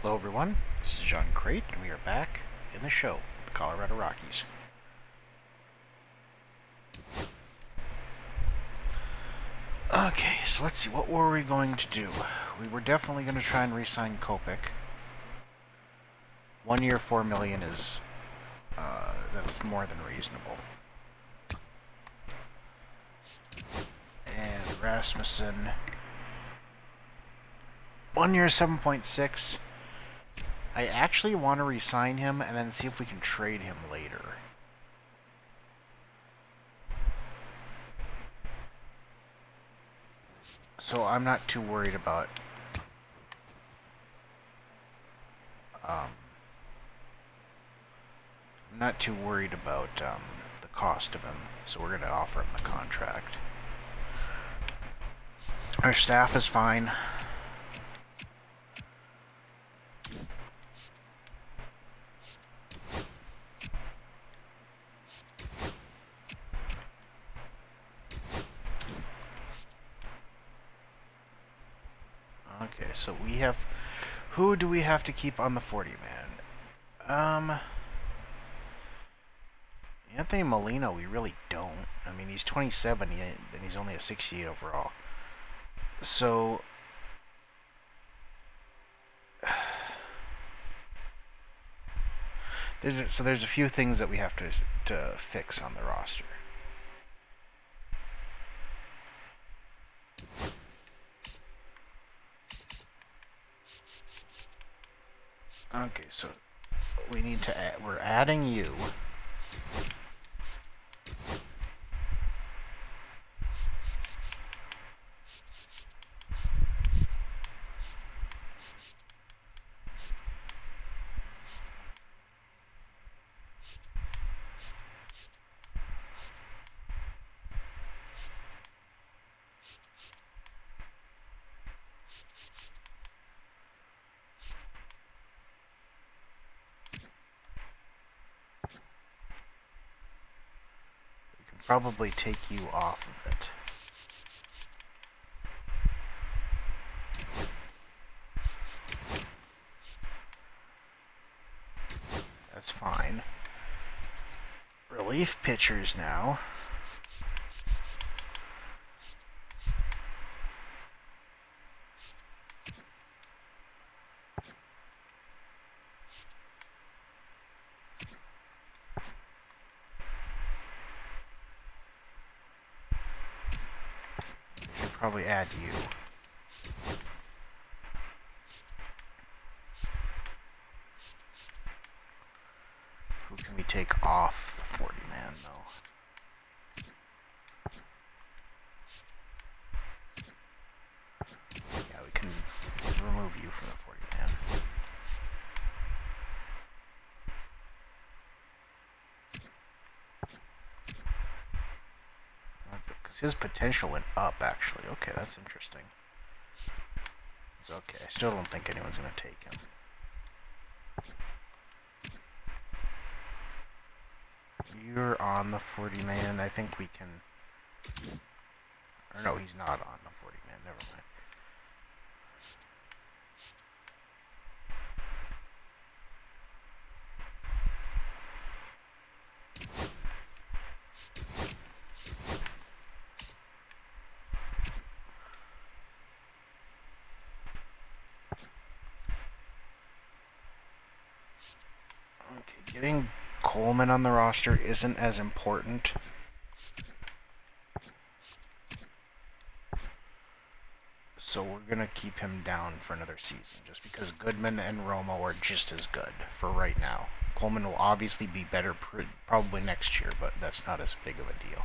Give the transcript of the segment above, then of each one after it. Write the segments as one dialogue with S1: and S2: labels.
S1: Hello everyone, this is John Crate, and we are back in the show, the Colorado Rockies. Okay, so let's see, what were we going to do? We were definitely going to try and re-sign Kopech. 1 year, $4 million is, that's more than reasonable. And Rasmussen, 1 year, 7.6. I actually want to re-sign him and then see if we can trade him later. So I'm not too worried about the cost of him, so we're going to offer him the contract. Our staff is fine. Okay, so we have... Who do we have to keep on the 40-man? Anthony Molina, we really don't. I mean, he's 27, and he's only a 68 overall. So... There's a few things that we have to fix on the roster. Okay, so we need to add, we're adding you. Probably take you off of it. That's fine. Relief pitchers now. Probably add you. Who can we take off the 40-man, though? Yeah, we can remove you from the 40-man. Because his potential went up, actually. Okay, that's interesting. It's okay. I still don't think anyone's going to take him. You're on the 40-man. I think we can... Or no, he's not on the 40-man. Never mind. Okay, getting Coleman on the roster isn't as important. So we're going to keep him down for another season, just because Goodman and Romo are just as good for right now. Coleman will obviously be better probably next year, but that's not as big of a deal.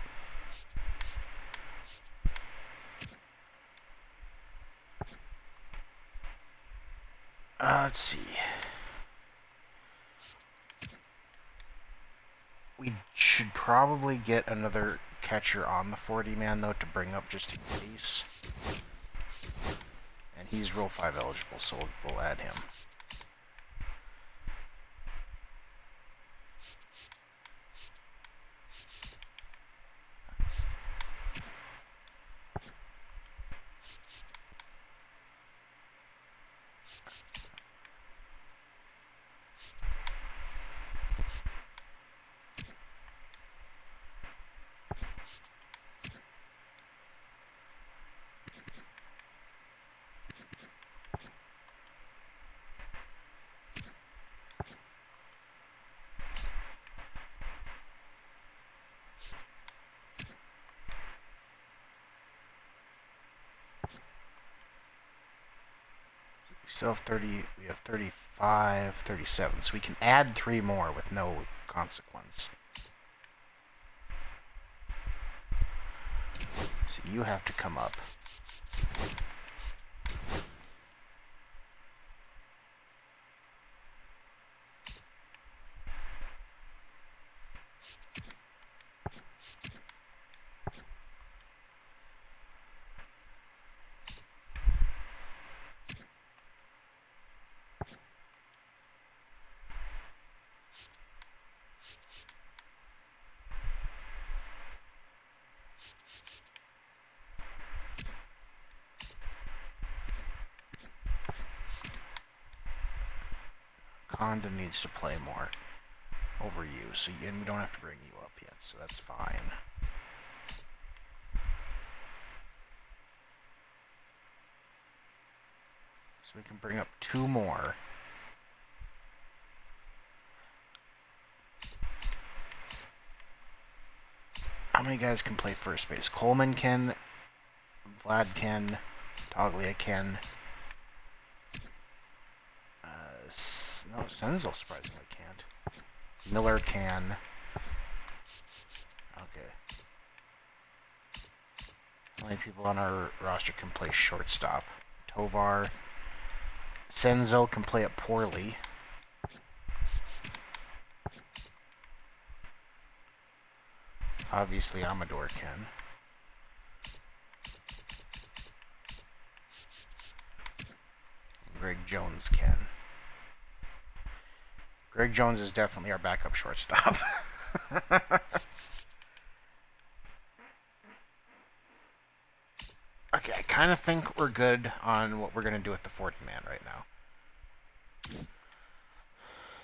S1: Let's see. We should probably get another catcher on the 40-man, though, to bring up just in case. And he's Rule 5 eligible, so we'll add him. We still have 30. We have 35, 37. So we can add 3 more with no consequence. So you have to come up. Condon needs to play more over you, so and we don't have to bring you up yet, so that's fine. So we can bring up 2 more. How many guys can play first base? Coleman can, Vlad can, Toglia can. No, Senzel surprisingly can't. Miller can. Okay. How many people on our roster can play shortstop? Tovar. Senzel can play it poorly. Obviously, Amador can. Greg Jones can. Greg Jones is definitely our backup shortstop. Okay, I kind of think we're good on what we're going to do with the 40-man right now.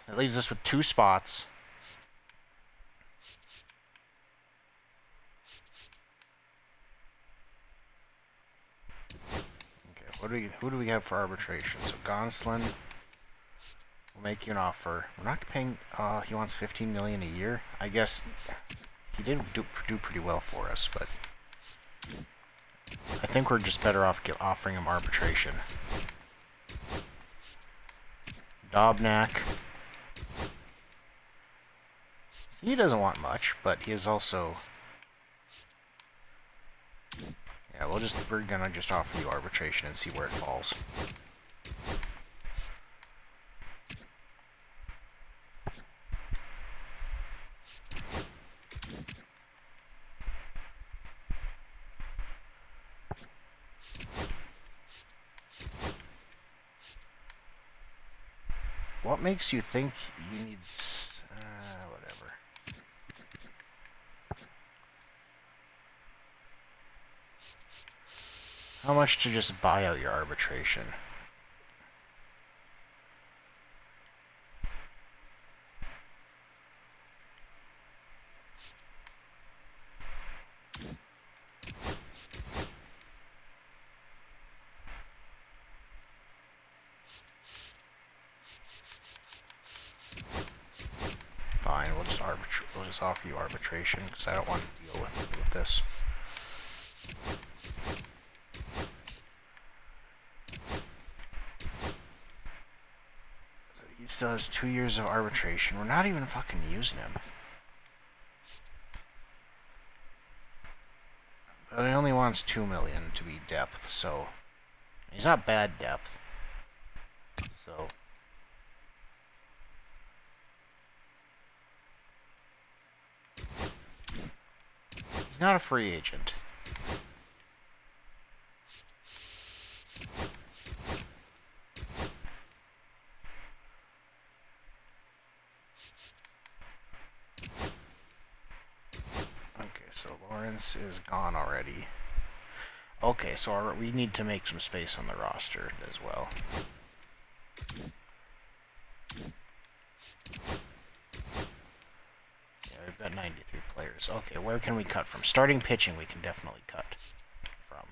S1: That leaves us with 2 spots. Okay, who do we have for arbitration? So Gonsolin will make you an offer. We're not paying. He wants $15 million a year. I guess he did do pretty well for us, but I think we're just better off offering him arbitration. Dobnak. He doesn't want much, but he is also. Yeah, we're gonna just offer you arbitration and see where it falls. What makes you think you need... whatever. How much to just buy out your arbitration? Fine, we'll just offer you arbitration because I don't want to deal with this. So he still has 2 years of arbitration. We're not even fucking using him. But he only wants $2 million to be depth, so he's not bad depth. So he's not a free agent. Okay, so Lawrence is gone already. Okay, so we need to make some space on the roster as well. Yeah, we've got 93 players. Okay, where can we cut from? Starting pitching we can definitely cut from.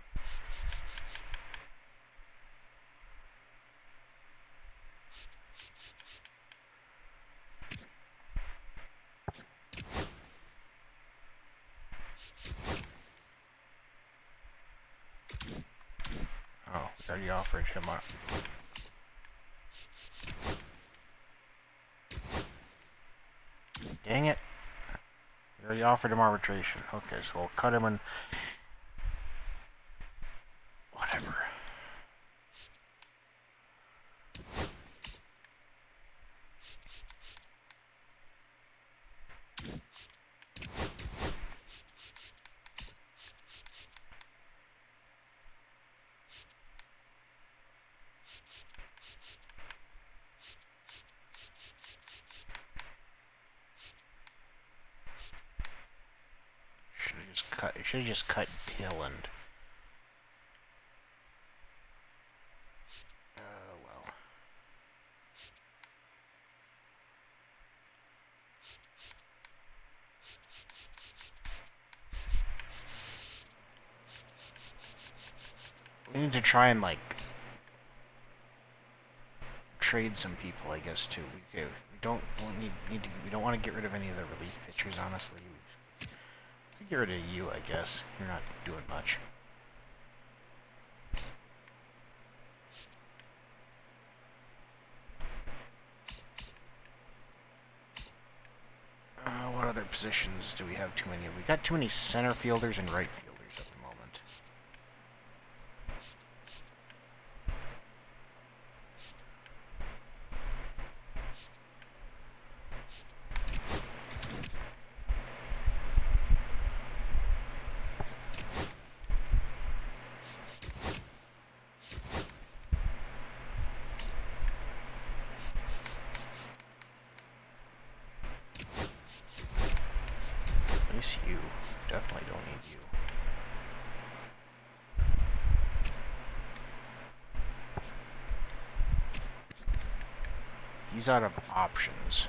S1: Oh, we already offered him up. Dang it. We already offered him arbitration. Okay, so we'll cut him and... Whatever. Should have just cut Hilland. Well. We need to try and, like, trade some people, I guess, too. We don't want to get rid of any of the relief pitchers, honestly. We could get rid of you, I guess. You're not doing much. What other positions do we have too many of? We got too many center fielders and right fielders at the moment. You. Definitely don't need you. He's out of options,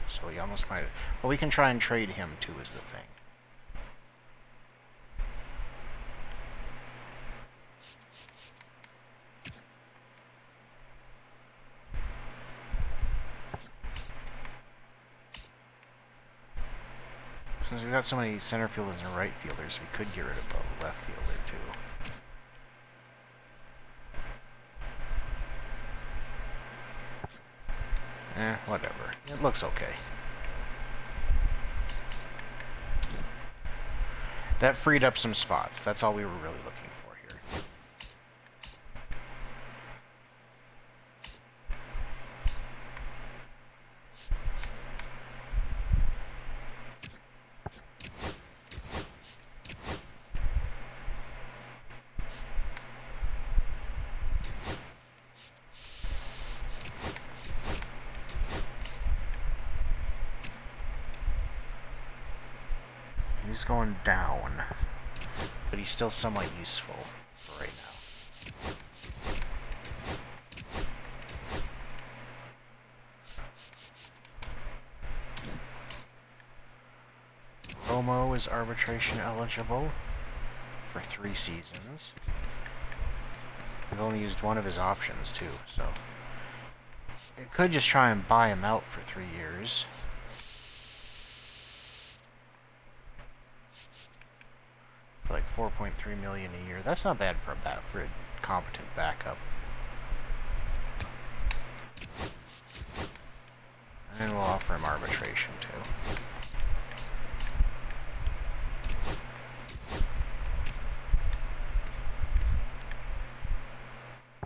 S1: so he almost might... But we can try and trade him, too, is the thing. Since we've got so many center fielders and right fielders, we could get rid of a left fielder, too. Whatever. It looks okay. That freed up some spots. That's all we were really looking for here. He's going down, but he's still somewhat useful for right now. Romo is arbitration eligible for 3 seasons. We've only used one of his options too, so it could just try and buy him out for 3 years. For like $4.3 million a year. That's not bad for a competent backup. And we'll offer him arbitration too.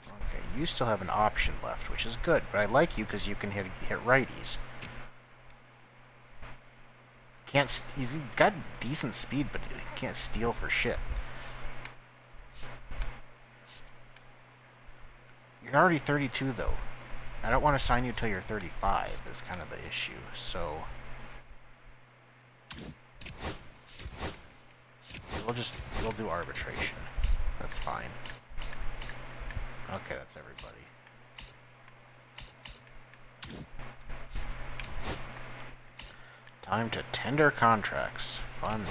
S1: Okay, you still have an option left, which is good. But I like you because you can hit righties. He's got decent speed, but he can't steal for shit. You're already 32, though. I don't want to sign you till you're 35, is kind of the issue, so... We'll do arbitration. That's fine. Okay, that's everybody. Time to tender contracts. Fun.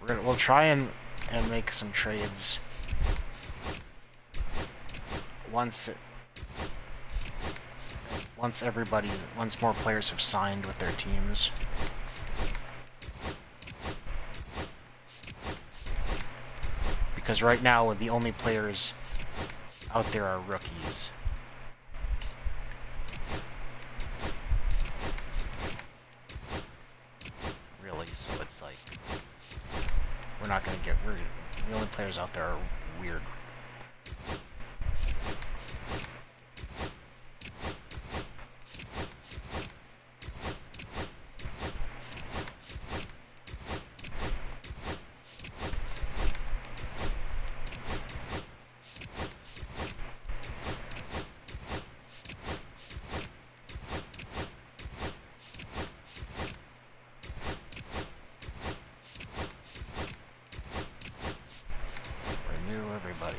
S1: we'll try and make some trades once more players have signed with their teams. Because right now the only players out there are rookies. Really, so it's like we're not gonna get the only players out there are weird. Everybody.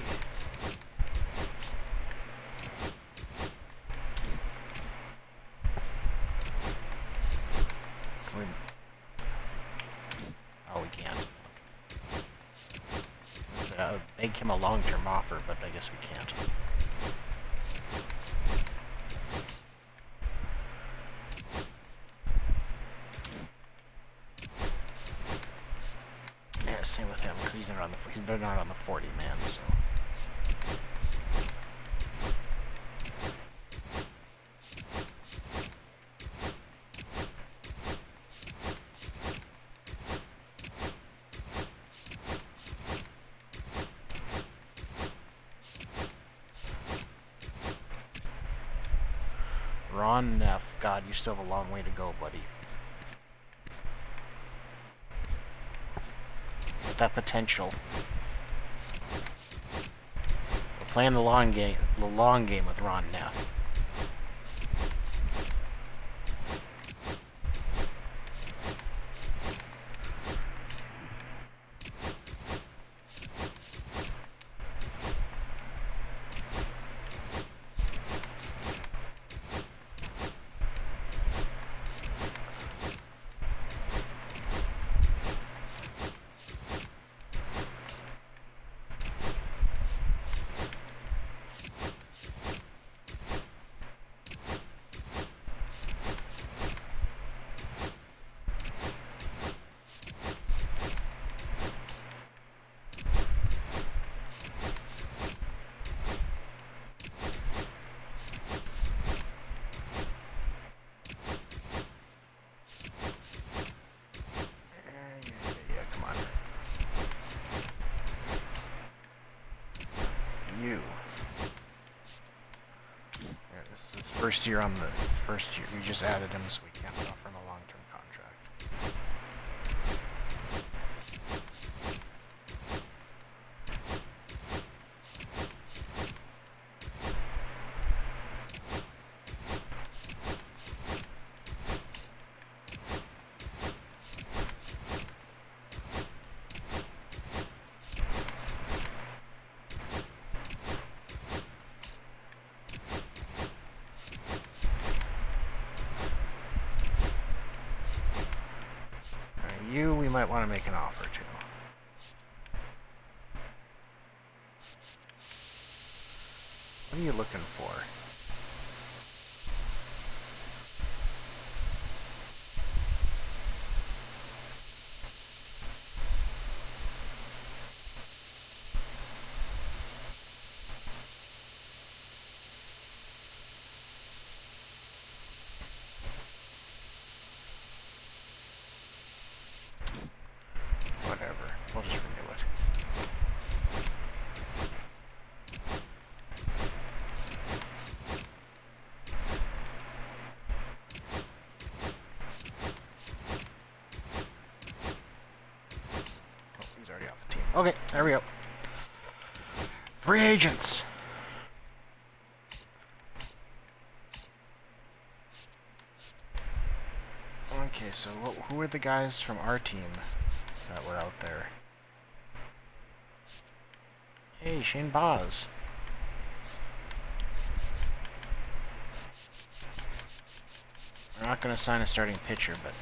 S1: Oh, we can't. Okay. Make him a long-term offer, but I guess we can't. Yeah, same with him, because they're not on the 40 man, so. Ron Neff, God, you still have a long way to go, buddy. With that potential. We're playing the long game with Ron Neff. First year, we just added him, so we can't offer him a long-term contract. You, we might want to make an offer to. What are you looking for? Whatever. We'll just renew it. Oh, he's already off the team. Okay, there we go. Free agents. Okay, so who are the guys from our team that were out there? Hey, Shane Boz. We're not going to sign a starting pitcher, but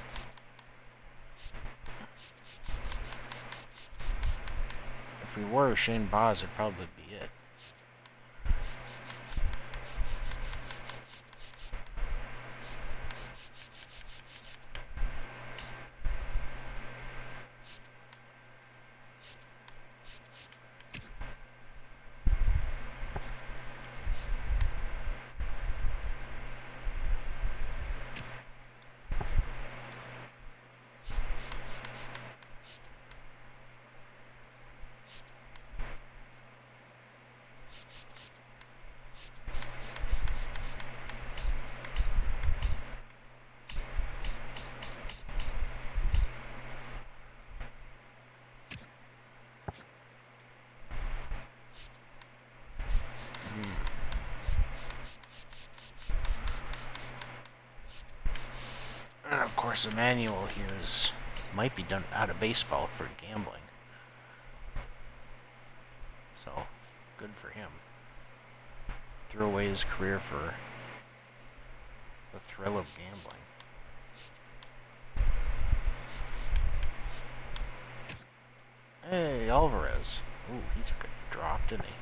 S1: we wore Shane Boz, it'd probably be it. And of course, Emmanuel here might be done out of baseball for gambling. So, good for him. Threw away his career for the thrill of gambling. Hey, Alvarez. Ooh, he took a drop, didn't he?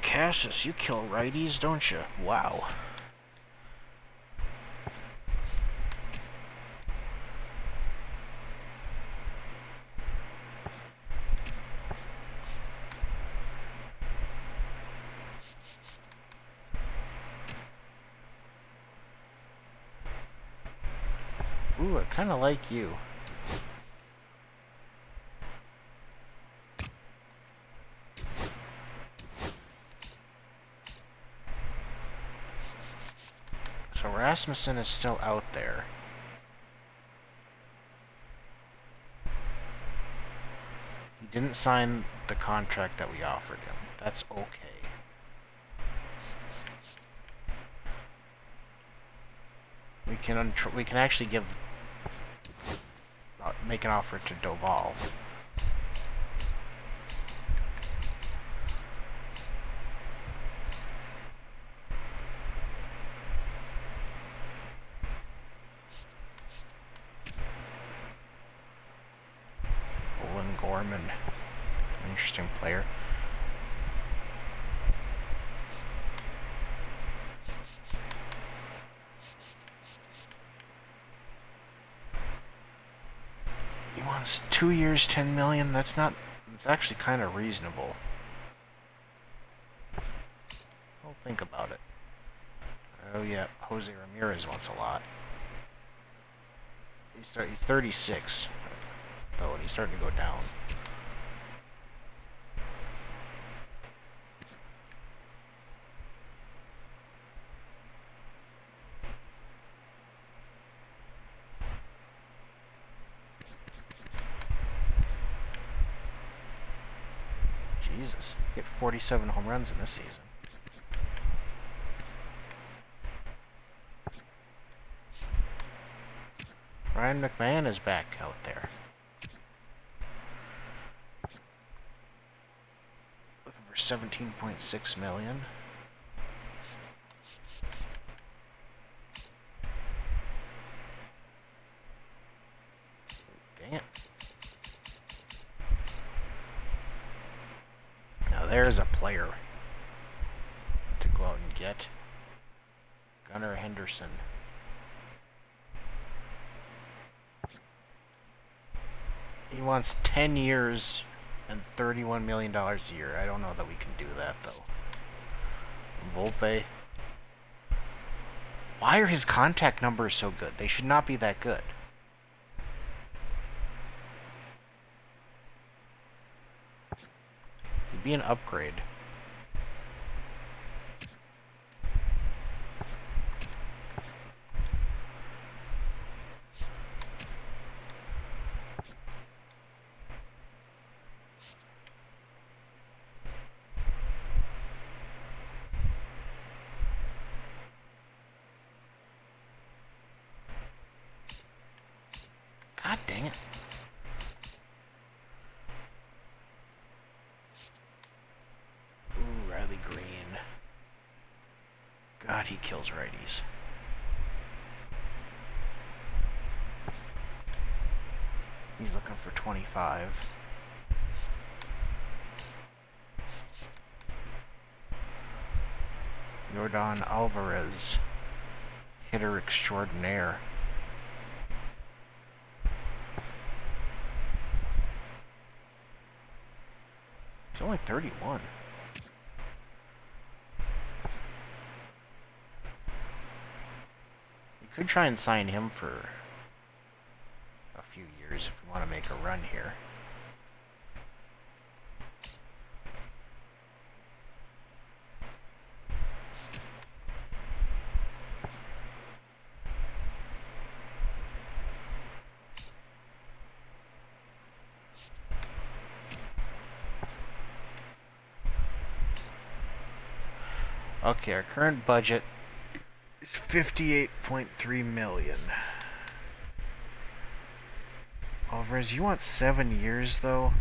S1: Cassis, you kill righties, don't you? Wow. Ooh, I kind of like you. So Rasmussen is still out there. He didn't sign the contract that we offered him. That's okay. We can actually make an offer to Doval. Olin Gorman, interesting player. He wants 2 years, $10 million. That's actually kind of reasonable. I'll think about it. Oh yeah, Jose Ramirez wants a lot. He's 36, though, and he's starting to go down. Jesus, he hit 47 home runs in this season. Ryan McMahon is back out there. Looking for $17.6 million. Dang it. Now there's a player to go out and get. Gunnar Henderson. He wants 10 years and $31 million a year. I don't know that we can do that, though. Volpe. Why are his contact numbers so good? They should not be that good. It'd be an upgrade. God dang it. Ooh, Riley Green. God, he kills righties. He's looking for 25. Yordan Alvarez, hitter extraordinaire. He's only 31. You could try and sign him for a few years if you want to make a run here. Okay, our current budget is 58.3 million. Alvarez, you want 7 years though?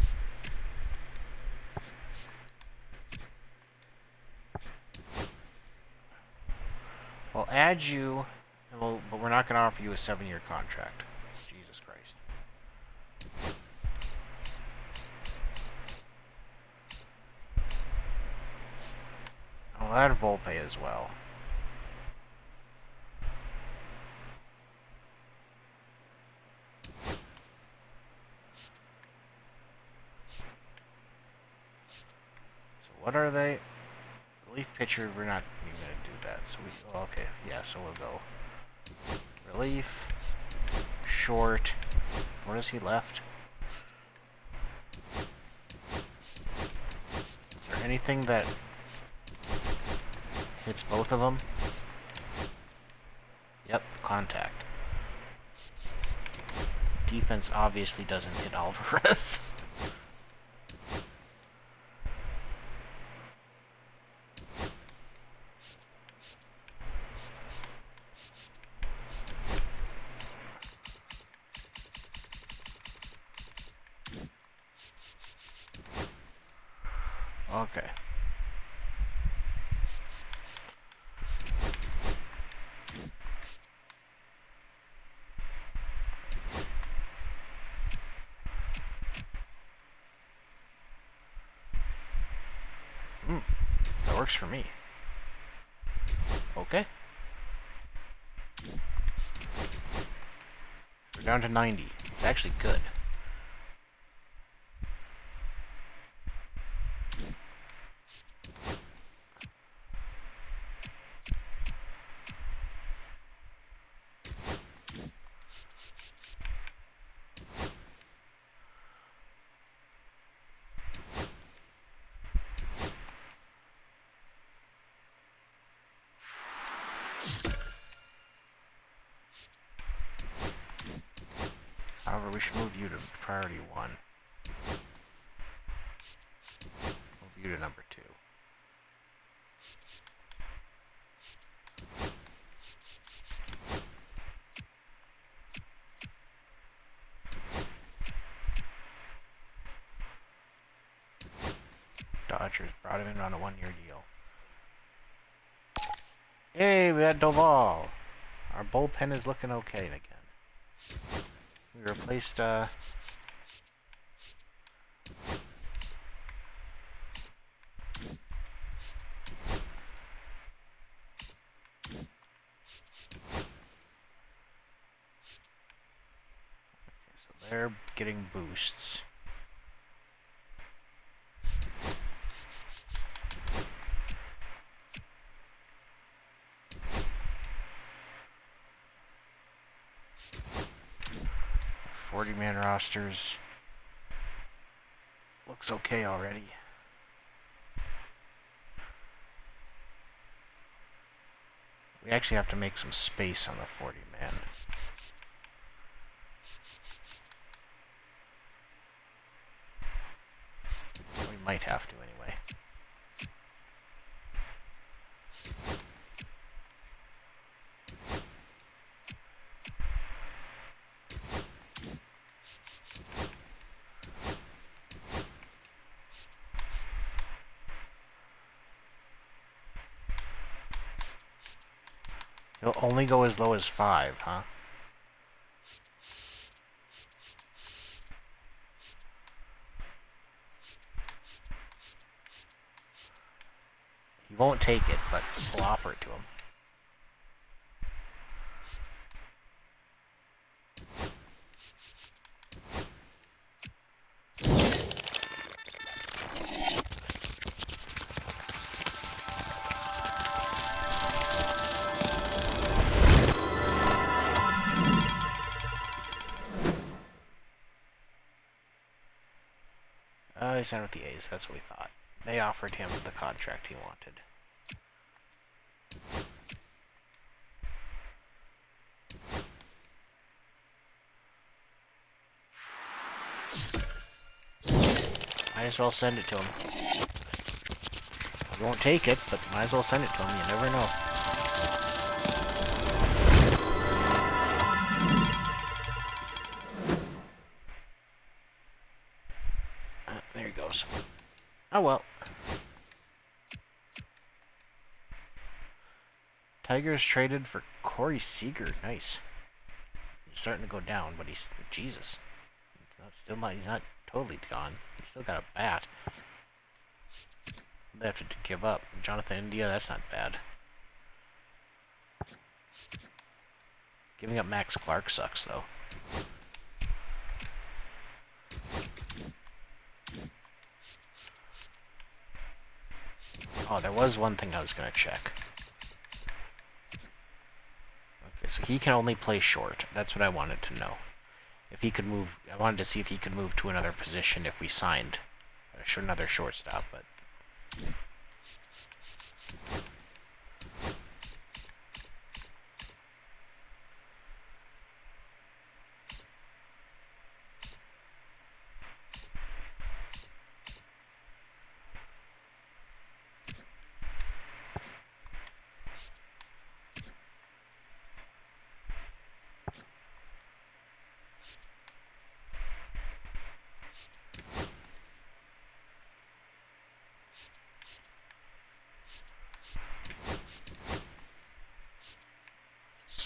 S1: We'll add you, but we're not going to offer you a 7-year contract. Jesus Christ. I'll add Volpe as well. So what are they? Relief pitcher, we're not even going to do that. So we, okay, yeah, so we'll go relief, short. Where is he left? Is there anything that hits both of them? Yep, contact. Defense obviously doesn't hit Alvarez. Okay. That works for me. Okay. We're down to 90. It's actually good. However, we should move you to priority 1. Move you to number 2. Dodgers brought him in on a 1-year deal. Hey, we got Doval. Our bullpen is looking okay again. We replaced, Okay, so they're getting boosts. Man rosters looks okay already. We actually have to make some space on the 40-man. We might have to anyway. He'll only go as low as 5, huh? won't take it, but we'll offer it to him. He signed with the A's, that's what we thought. They offered him the contract he wanted. Might as well send it to him. He won't take it, but might as well send it to him, you never know. There he goes. Oh well. Tigers traded for Corey Seager. Nice. He's starting to go down, but he's... Jesus. He's not totally gone. He's still got a bat. They have to give up. Jonathan India, that's not bad. Giving up Max Clark sucks, though. Oh, there was one thing I was going to check. Okay, so he can only play short. That's what I wanted to know. If he could move... I wanted to see if he could move to another position if we signed another shortstop, but...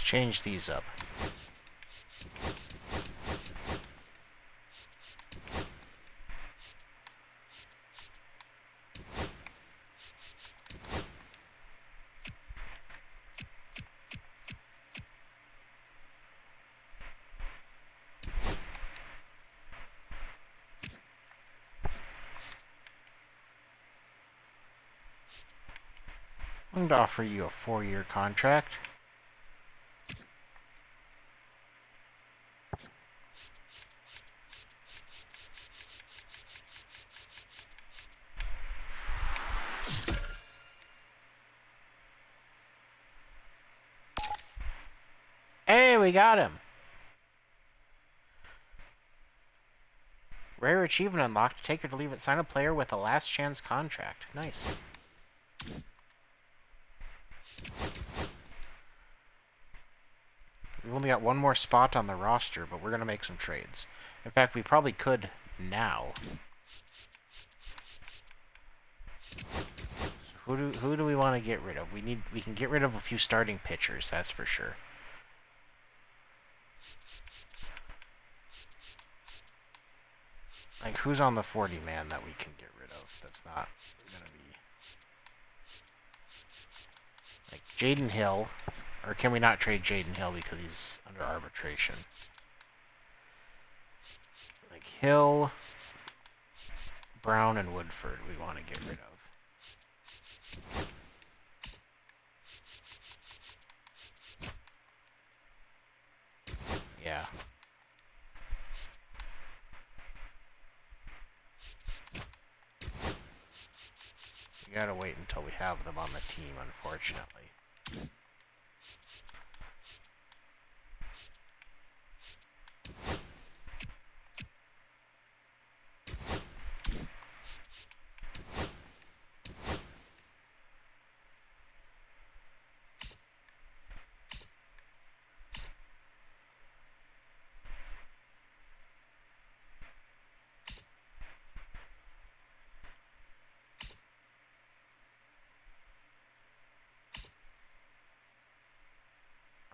S1: change these up. I'm going to offer you a 4-year contract. Hey, we got him! Rare achievement unlocked. Take it or leave it. Sign a player with a last chance contract. Nice. We've only got one more spot on the roster, but we're going to make some trades. In fact, we probably could now. So who do we want to get rid of? We can get rid of a few starting pitchers, that's for sure. Like, who's on the 40-man that we can get rid of that's not going to be... Like, Jaden Hill. Or can we not trade Jaden Hill because he's under arbitration? Like, Hill, Brown, and Woodford we want to get rid of. Yeah. We gotta wait until we have them on the team, unfortunately.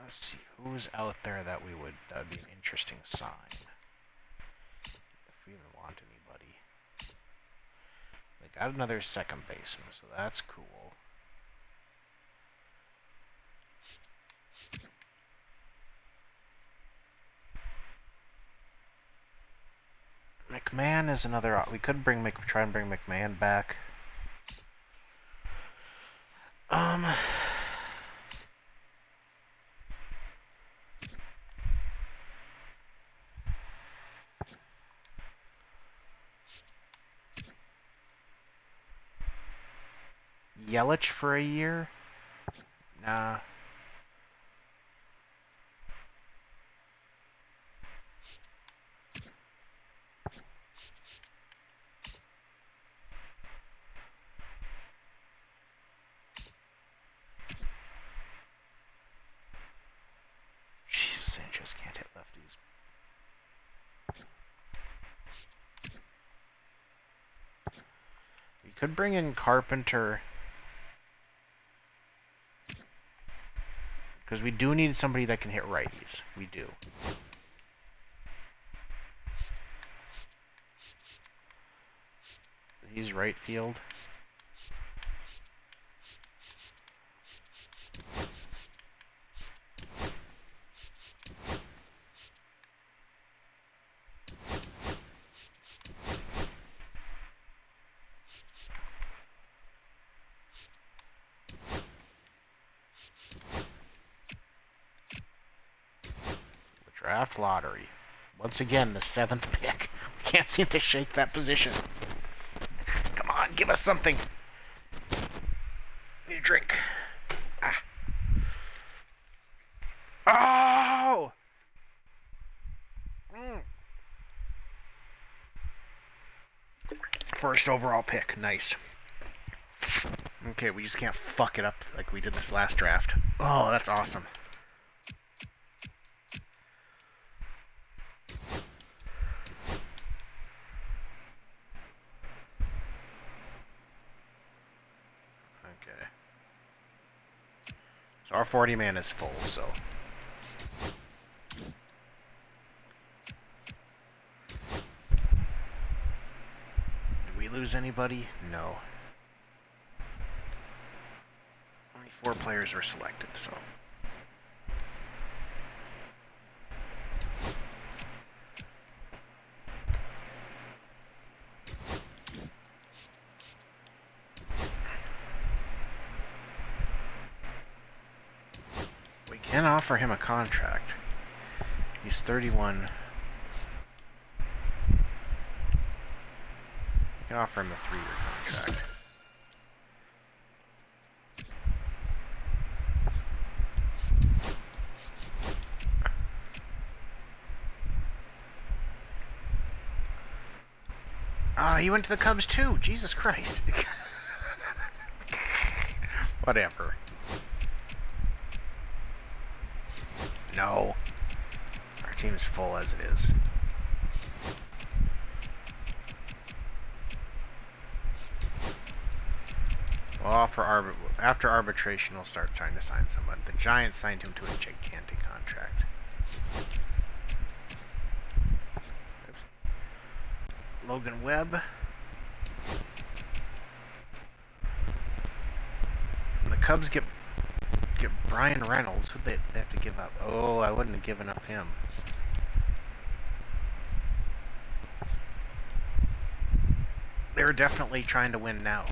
S1: Let's see, who's out there that would be an interesting sign. If we even want anybody. We got another second baseman, so that's cool. McMahon is another. We could try and bring McMahon back. Yelich for a year? Nah. Jesus, Sanchez can't hit lefties. We could bring in Carpenter. Because we do need somebody that can hit righties. We do. So he's right field. Draft lottery. Once again, the 7th pick. We can't seem to shake that position. Come on, give us something. Need a drink. Oh! First overall pick. Nice. Okay, we just can't fuck it up like we did this last draft. Oh, that's awesome. Okay. So our 40 man is full, so. Did we lose anybody? No. Only 4 players were selected, so. Can offer him a contract. He's 31. We can offer him a 3-year contract. He went to the Cubs too. Jesus Christ. Whatever. No. Our team is full as it is. Well, after arbitration, we'll start trying to sign someone. The Giants signed him to a gigantic contract. Oops. Logan Webb. And the Cubs get Brian Reynolds. Who'd they have to give up? Oh, I wouldn't have given up him. They're definitely trying to win now.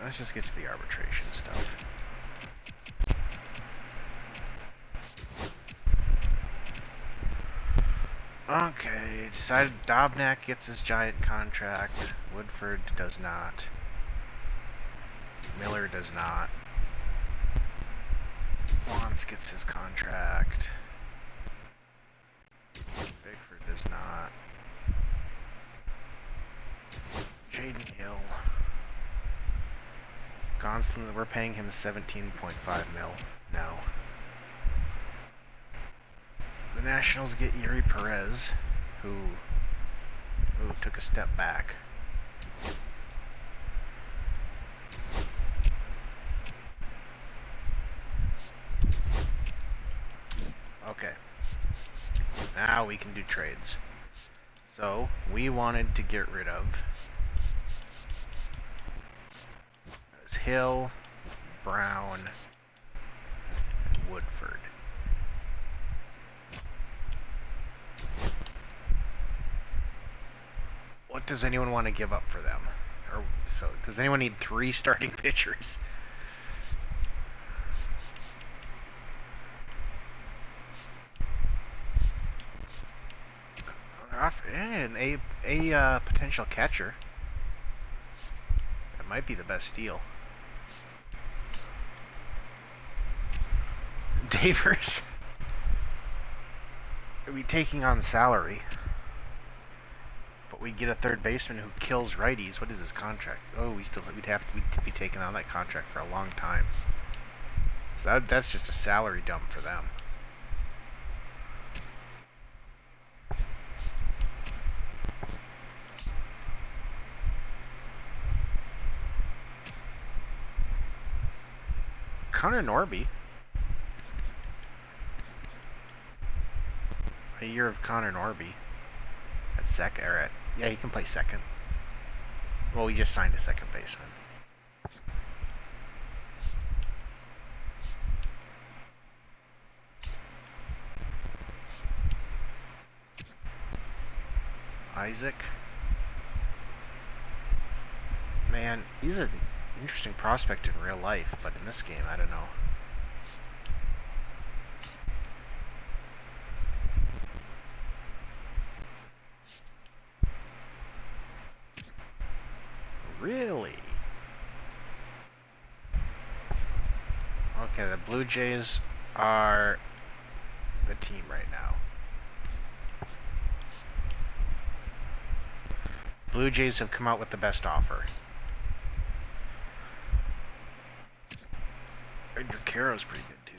S1: Let's just get to the arbitration stuff. Okay, decided Dobnak gets his giant contract. Woodford does not. Miller does not. Wants gets his contract. Bigford does not. Jaden Hill. Gonsolin, we're paying him 17.5 mil now. The Nationals get Yuri Perez, who took a step back. Okay. Now we can do trades. So, we wanted to get rid of Hill, Brown, Woodford. What does anyone want to give up for them? Or so does anyone need 3 starting pitchers? They're off and a potential catcher. That might be the best deal. Davers would be taking on salary, but we'd get a third baseman who kills righties. What is his contract? Oh, we'd have to be taking on that contract for a long time. So that's just a salary dump for them. Connor Norby. A year of Connor Norby at second, or at, yeah, he can play second. Well, we just signed a second baseman. Isaac. Man, he's an interesting prospect in real life, but in this game, I don't know. Really? Okay, the Blue Jays are the team right now. Blue Jays have come out with the best offer. Edgar Caro's pretty good too.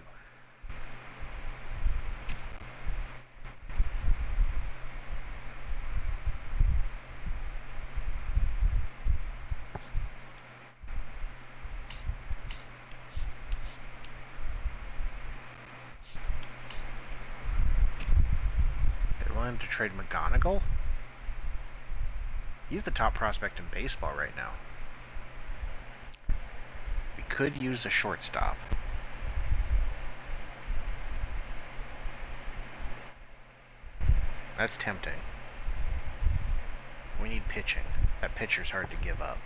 S1: They're willing to trade McGonigal? He's the top prospect in baseball right now. We could use a shortstop. That's tempting. We need pitching. That pitcher's hard to give up.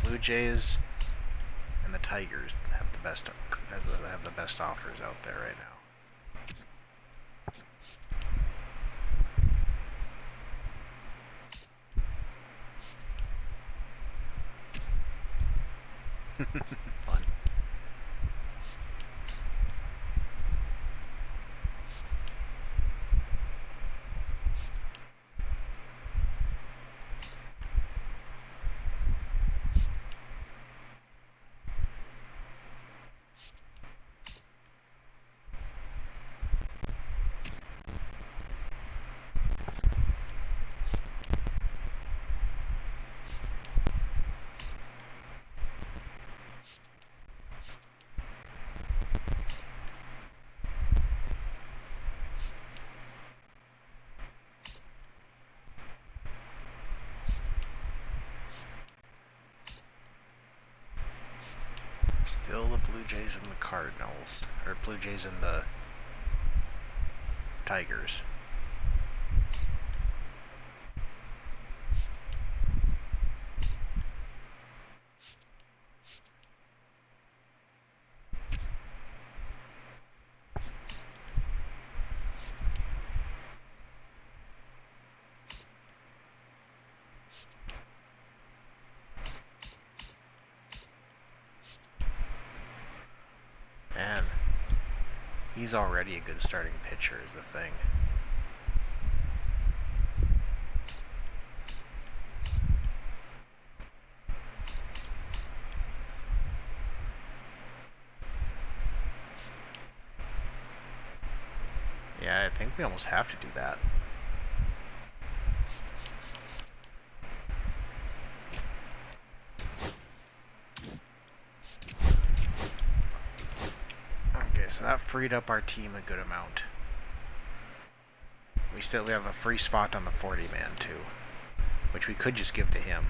S1: Blue Jays and the Tigers have the best offers out there right now. Fun. Still the Blue Jays and the Cardinals, or Blue Jays and the Tigers. Man, he's already a good starting pitcher is the thing. Yeah, I think we almost have to do that. So So that freed up our team a good amount. We have a free spot on the 40-man too, which we could just give to him.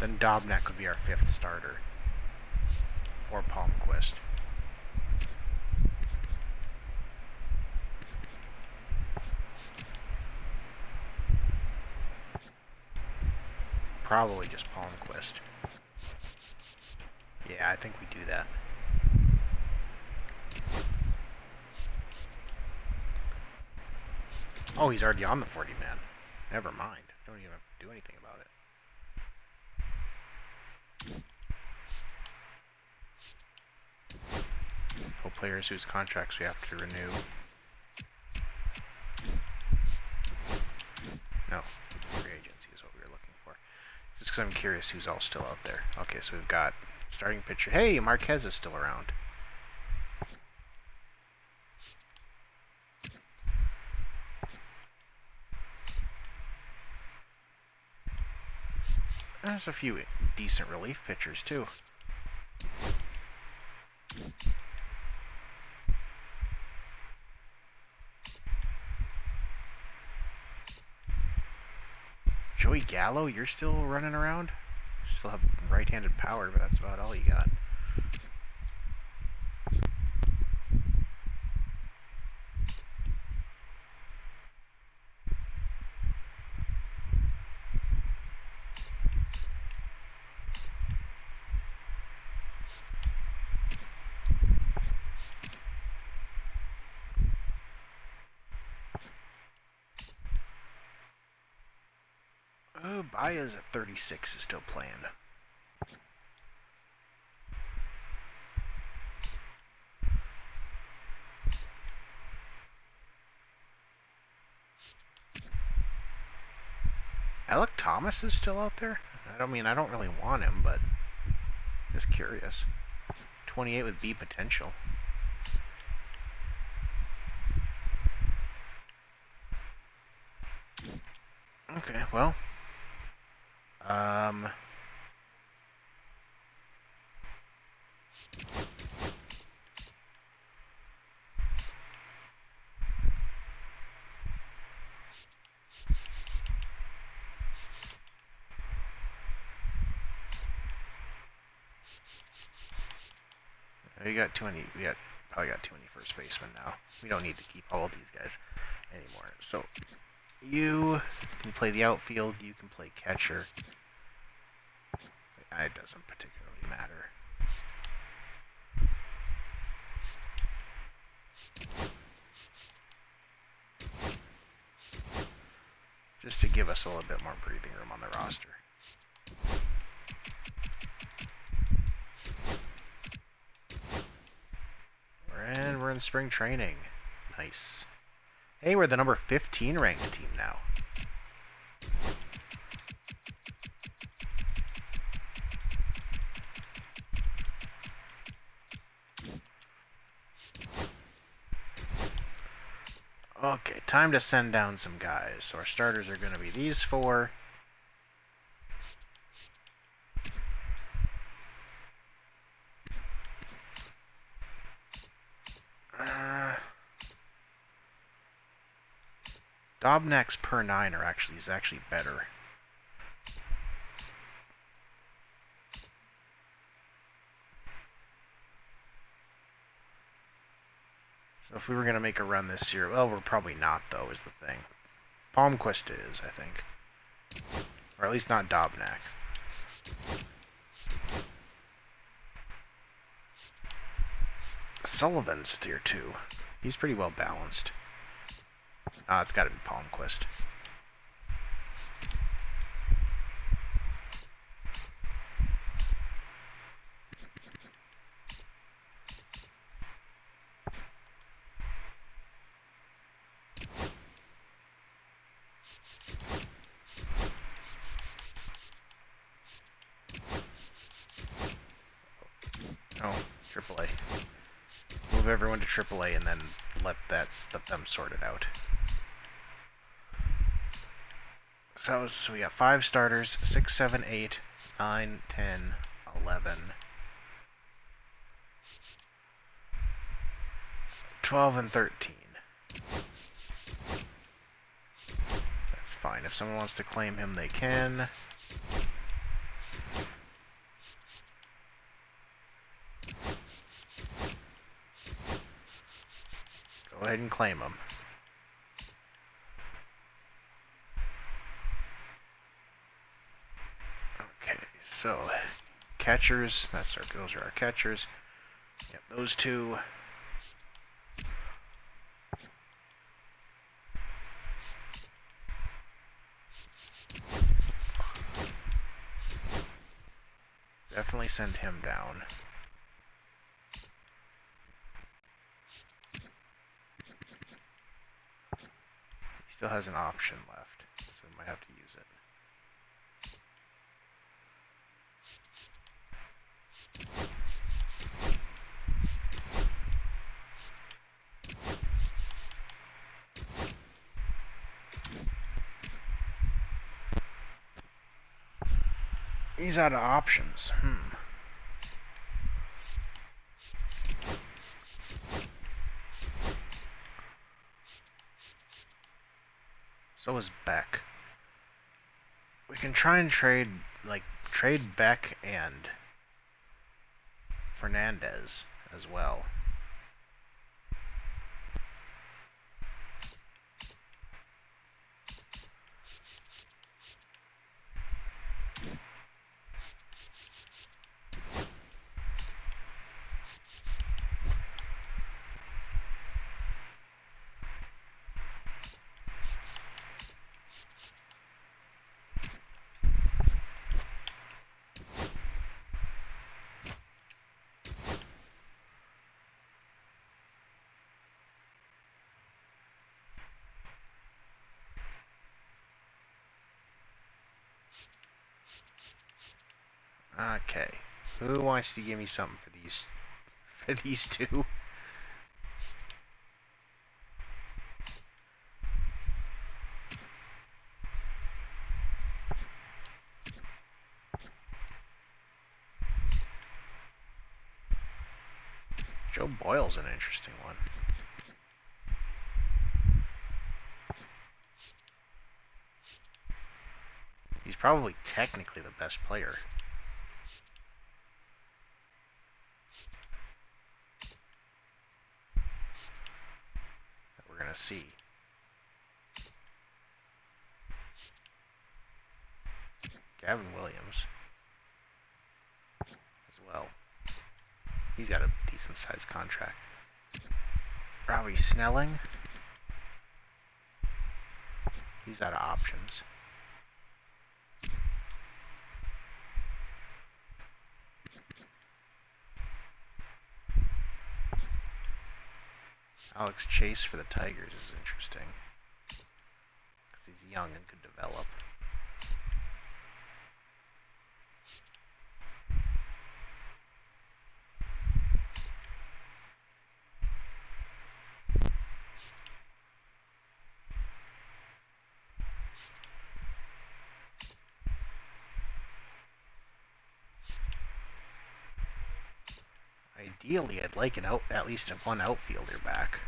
S1: Then Dobnak would be our 5th starter. Or Palmquist. Probably just Palmquist. Yeah, I think we do that. Oh, he's already on the 40-man. Never mind. Don't even have to do anything about it. No players whose contracts we have to renew. No, free agency is what we were looking for. Just because I'm curious who's all still out there. Okay, so we've got starting pitcher. Hey, Marquez is still around. There's a few decent relief pitchers, too. Joey Gallo, you're still running around? Still have right-handed power, but that's about all you got. Oh, Baez at 36 is still playing. Alec Thomas is still out there? I don't really want him, but just curious. 28 with B potential. Okay, well. We probably got too many first basemen now. We don't need to keep all of these guys anymore. So you can play the outfield, you can play catcher. It doesn't particularly matter. Just to give us a little bit more breathing room on the roster. And we're in spring training. Nice. Hey, we're the number 15 ranked team now. Okay, time to send down some guys. So our starters are going to be these 4. Dobnak's per 9 is actually better. So if we were going to make a run this year, well, we're probably not, though, is the thing. Palmquist is, I think. Or at least not Dobnak. Sullivan's tier 2. He's pretty well balanced. It's got to be Palmquist. Oh, AAA. Move everyone to AAA and then let them sort it out. So we got 5 starters, 6, 7, 8, 9, 10, 11, 12, and 13. That's fine. If someone wants to claim him, they can. Go ahead and claim him. Okay, so catchers. Those are our catchers. Yep, those two. Definitely send him down. He still has an option left, so we might have to use it. He's out of options. So is Beck. We can try and trade Beck and Fernandez as well. Okay, who wants to give me something for these two? Joe Boyle's an interesting one. He's probably technically the best player. That we're gonna see. Gavin Williams as well. He's got a decent sized contract. Robbie Snelling. He's out of options. Alex Chase for the Tigers is interesting, because he's young and could develop. Ideally, I'd like at least one outfielder back.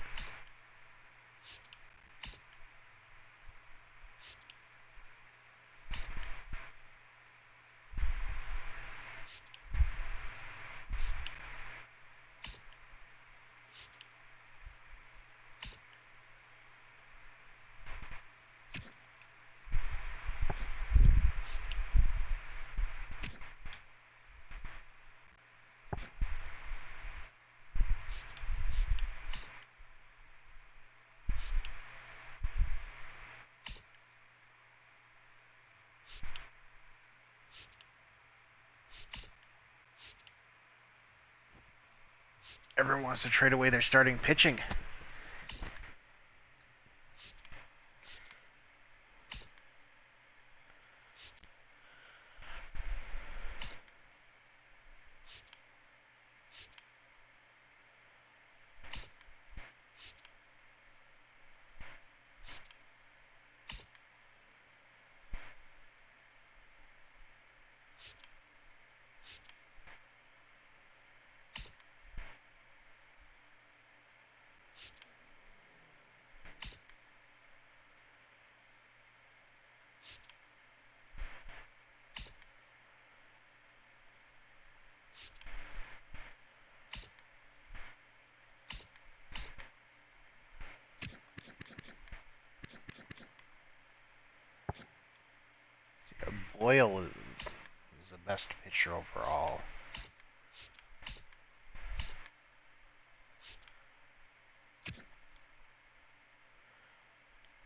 S1: Everyone wants to trade away their starting pitching. Boyle is the best pitcher overall.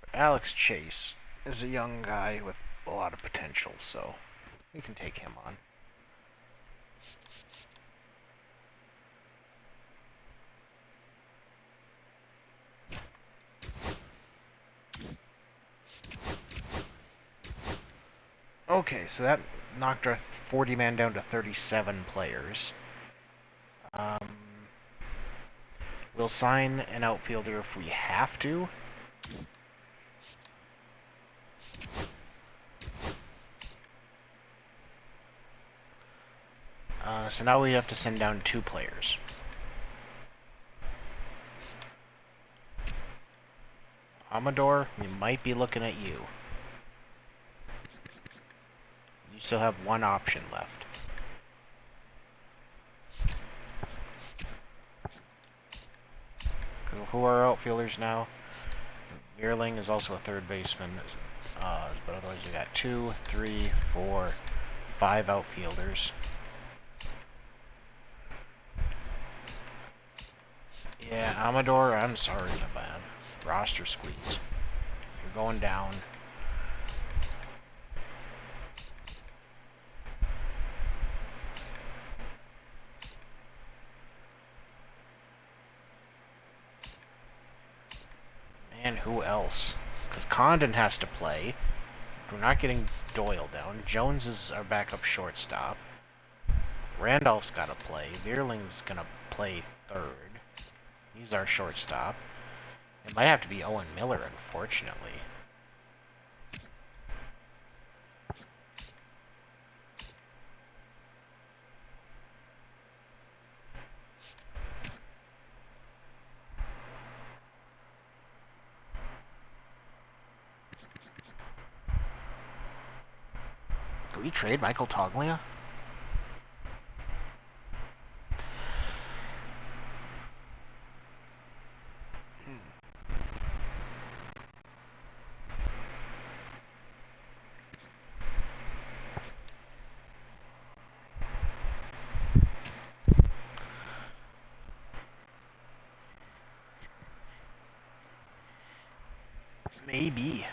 S1: But Alex Chase is a young guy with a lot of potential, so we can take him on. Okay, so that knocked our 40-man down to 37 players. We'll sign an outfielder if we have to. So now we have to send down 2 players. Amador, we might be looking at you. You still have 1 option left. Who are our outfielders now? Vierling is also a third baseman, but otherwise we got 2, 3, 4, 5 outfielders. Yeah, Amador, I'm sorry, my man. Roster squeeze. You're going down. And who else? Because Condon has to play. We're not getting Doyle down. Jones is our backup shortstop. Randolph's got to play. Vierling's going to play third. He's our shortstop. It might have to be Owen Miller, unfortunately. Do we trade Michael Toglia? Maybe.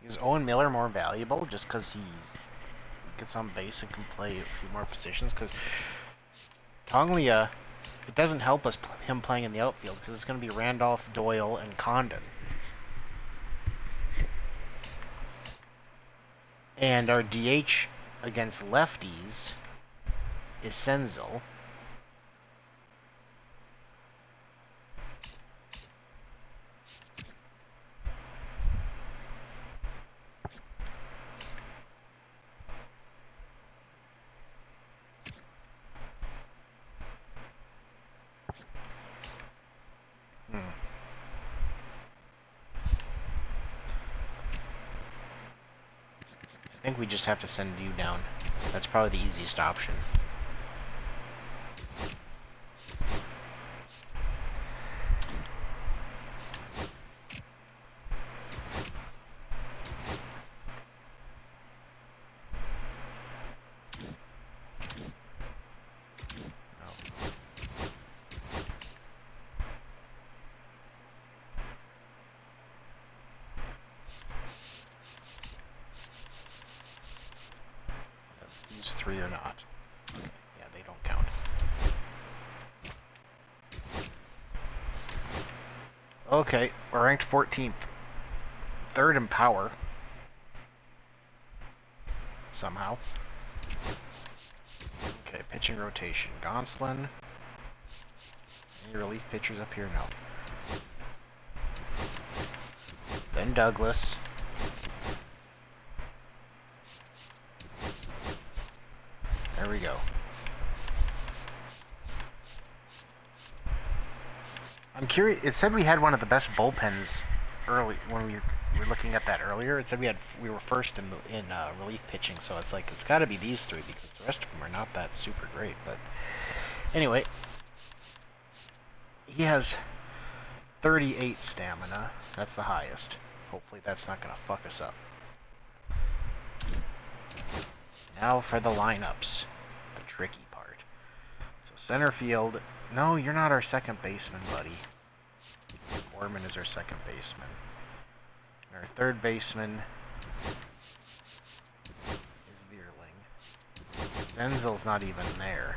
S1: Is Owen Miller more valuable just because he gets on base and can play a few more positions? Because Tonglia, it doesn't help us him playing in the outfield because it's going to be Randolph, Doyle, and Condon. And our DH against lefties is Senzel. I think we just have to send you down. That's probably the easiest option. These 3 or not. Yeah, they don't count. Okay, we're ranked 14th. 3rd in power. Somehow. Okay, pitching rotation. Gonsolin. Any relief pitchers up here? No. Then Douglas. There we go. I'm curious. It said we had one of the best bullpens early when we were looking at that earlier. It said we were first in relief pitching, so it's like it's got to be these 3 because the rest of them are not that super great. But anyway, He has 38 stamina. That's the highest. Hopefully that's not going to fuck us up. Now for the lineups. The tricky part. So center field. No, you're not our second baseman, buddy. Gorman is our second baseman. And our third baseman is Vierling. Zenzel's not even there.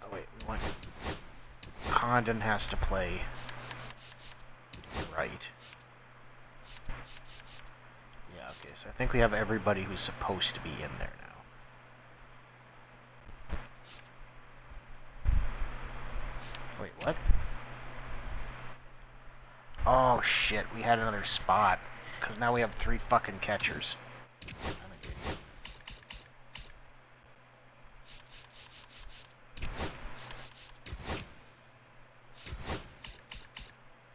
S1: Oh wait, we want... Condon has to play right. Yeah, okay, so I think we have everybody who's supposed to be in there now. Wait, what? Oh shit, we had another spot. Because now we have 3 fucking catchers. I'm an idiot.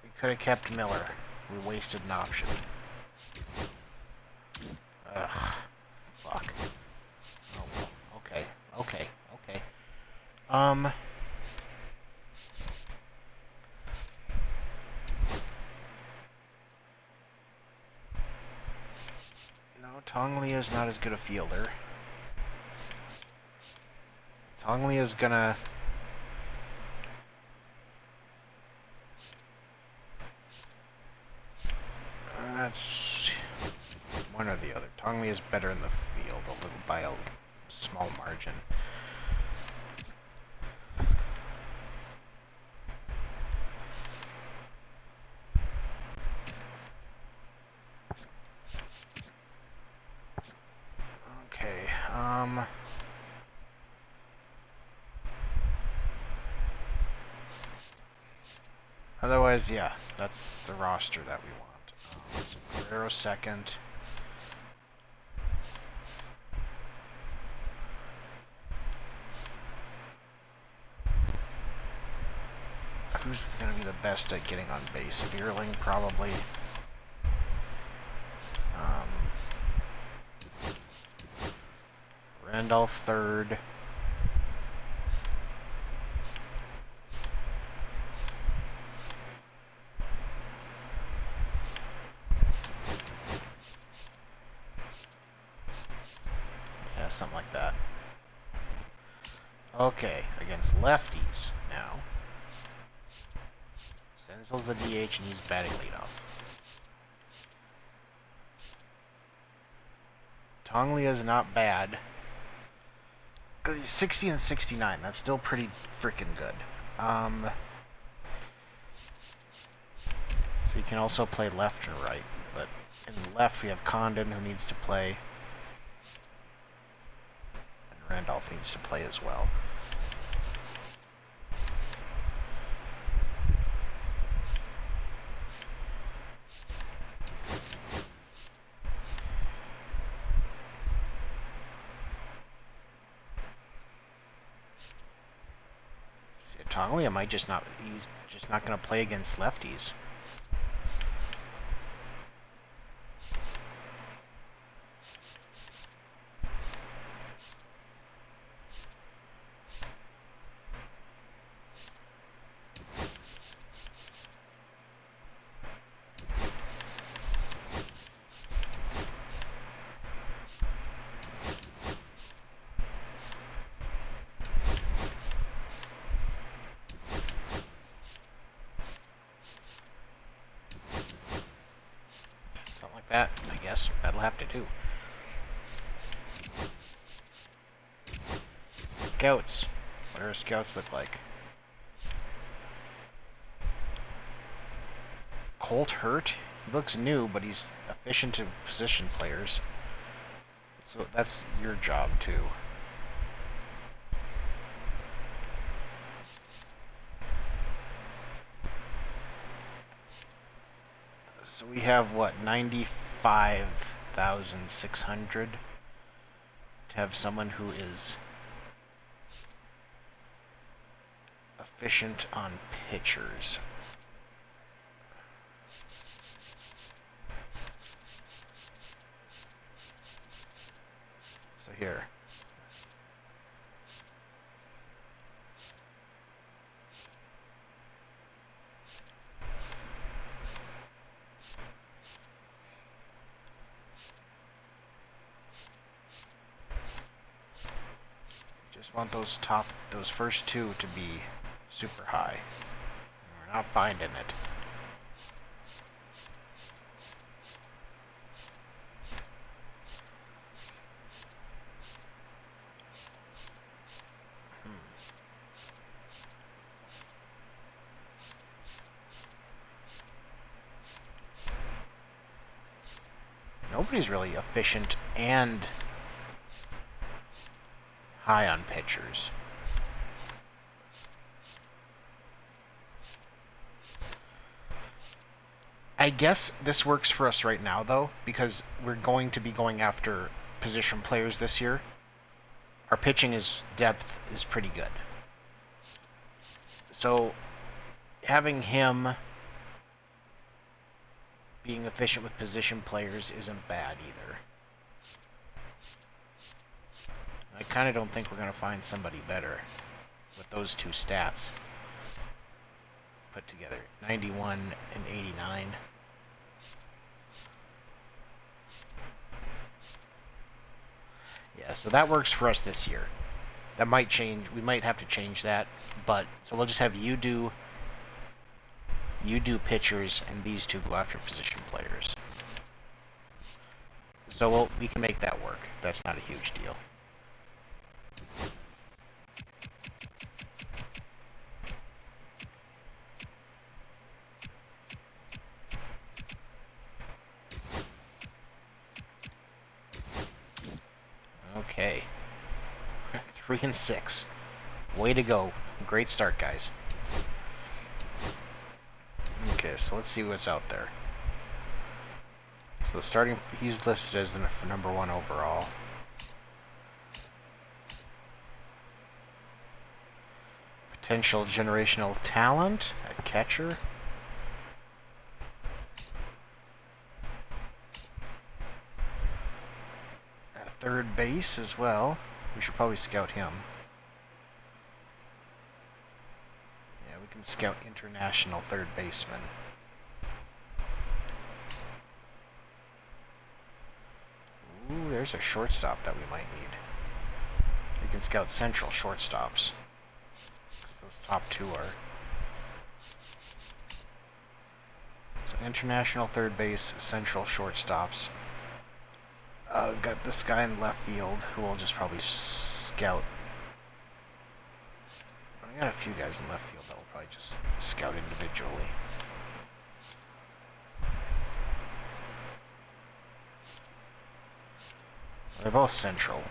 S1: We could have kept Miller. We wasted an option. Ugh. Fuck. Oh well. Okay. Okay. Okay. No, Tonglia is not as good a fielder. Tonglia is gonna... That's one or the other. Tonglia is better in the field, a little by a small margin. Okay, otherwise, yeah, that's the roster that we want. Guerrero second. Who's going to be the best at getting on base? Vierling, probably. Randolph third. Yeah, something like that. Okay, against lefties now. Senzel's the DH and he's batting leadoff. Tonglia's not bad. Because he's 60 and 69. That's still pretty freaking good. So you can also play left and right. But in left we have Condon who needs to play. And Randolph needs to play as well. Tonglia might just not... He's just not going to play against lefties. That, I guess, that'll have to do. Scouts. What do our scouts look like? Colt Hurt? He looks new, but he's efficient to position players. So that's your job, too. So we have, what, 95,600 to have someone who is efficient on pitchers. So here. want those first two to be super high. We're not finding it. Nobody's really efficient and high on pitchers. I guess this works for us right now, though, because we're going to be going after position players this year. Our pitching depth is pretty good. So having him being efficient with position players isn't bad either. I kind of don't think we're going to find somebody better with those two stats put together. 91 and 89. Yeah, so that works for us this year. That might change. We might have to change that, but so we'll just have you do pitchers, and these two go after position players. So we can make that work. That's not a huge deal. Okay. 3 and 6. Way to go. Great start, guys. Okay, so let's see what's out there. So he's listed as the number 1 overall. Potential generational talent at catcher. At third base as well. We should probably scout him. Yeah, we can scout international third baseman. Ooh, there's a shortstop that we might need. We can scout central shortstops. Because those top 2 are. So international third base, central shortstops. We've got this guy in left field who will just probably scout. I got a few guys in left field that will probably just scout individually. They're both central.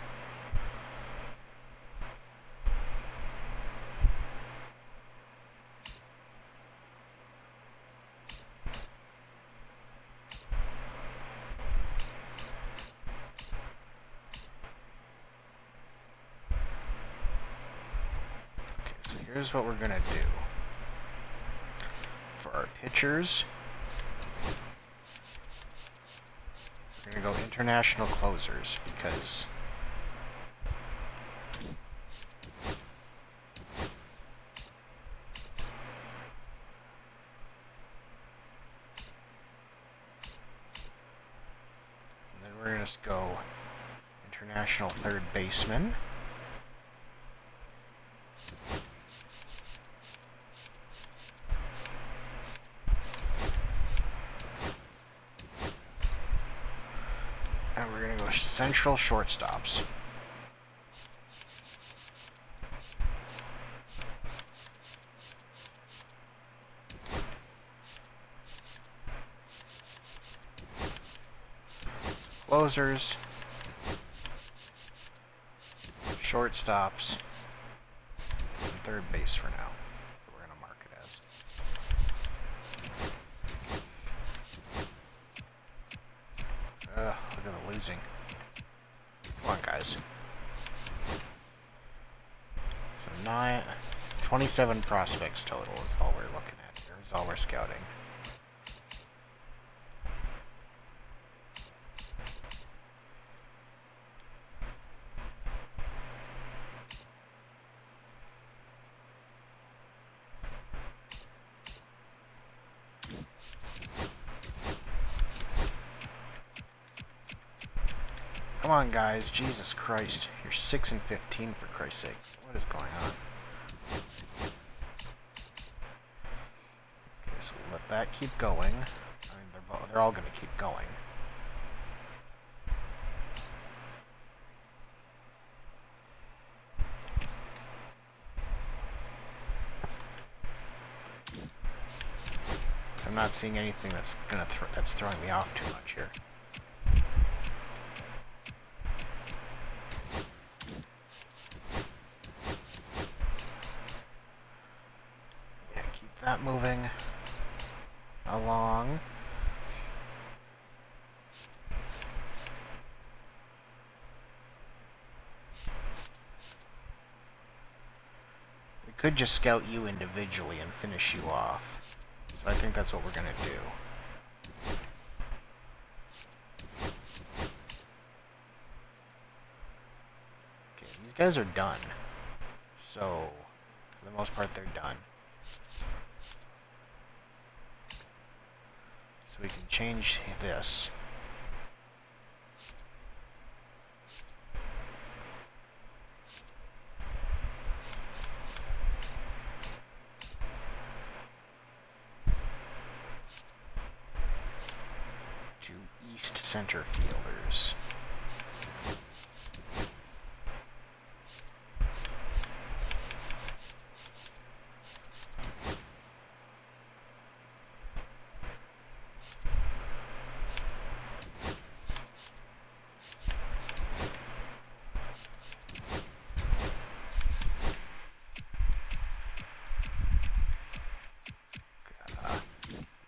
S1: Here's what we're gonna do. For our pitchers, we're gonna go international closers because and then we're gonna just go international third baseman. And we're going to go central shortstops. Closers. Shortstops. And third base for now. We're going to mark it as. Look at the losing. Come on, guys. So 27 prospects total is all we're looking at here. Is all we're scouting. Come on, guys. Jesus Christ. You're 6 and 15, for Christ's sake. What is going on? Okay, so we'll let that keep going. I mean, they're all going to keep going. I'm not seeing anything that's throwing me off too much here. Yeah, keep that moving along. We could just scout you individually and finish you off. So I think that's what we're gonna do. Okay, these guys are done. So, for the most part, they're done. So we can change this. To east center fielders.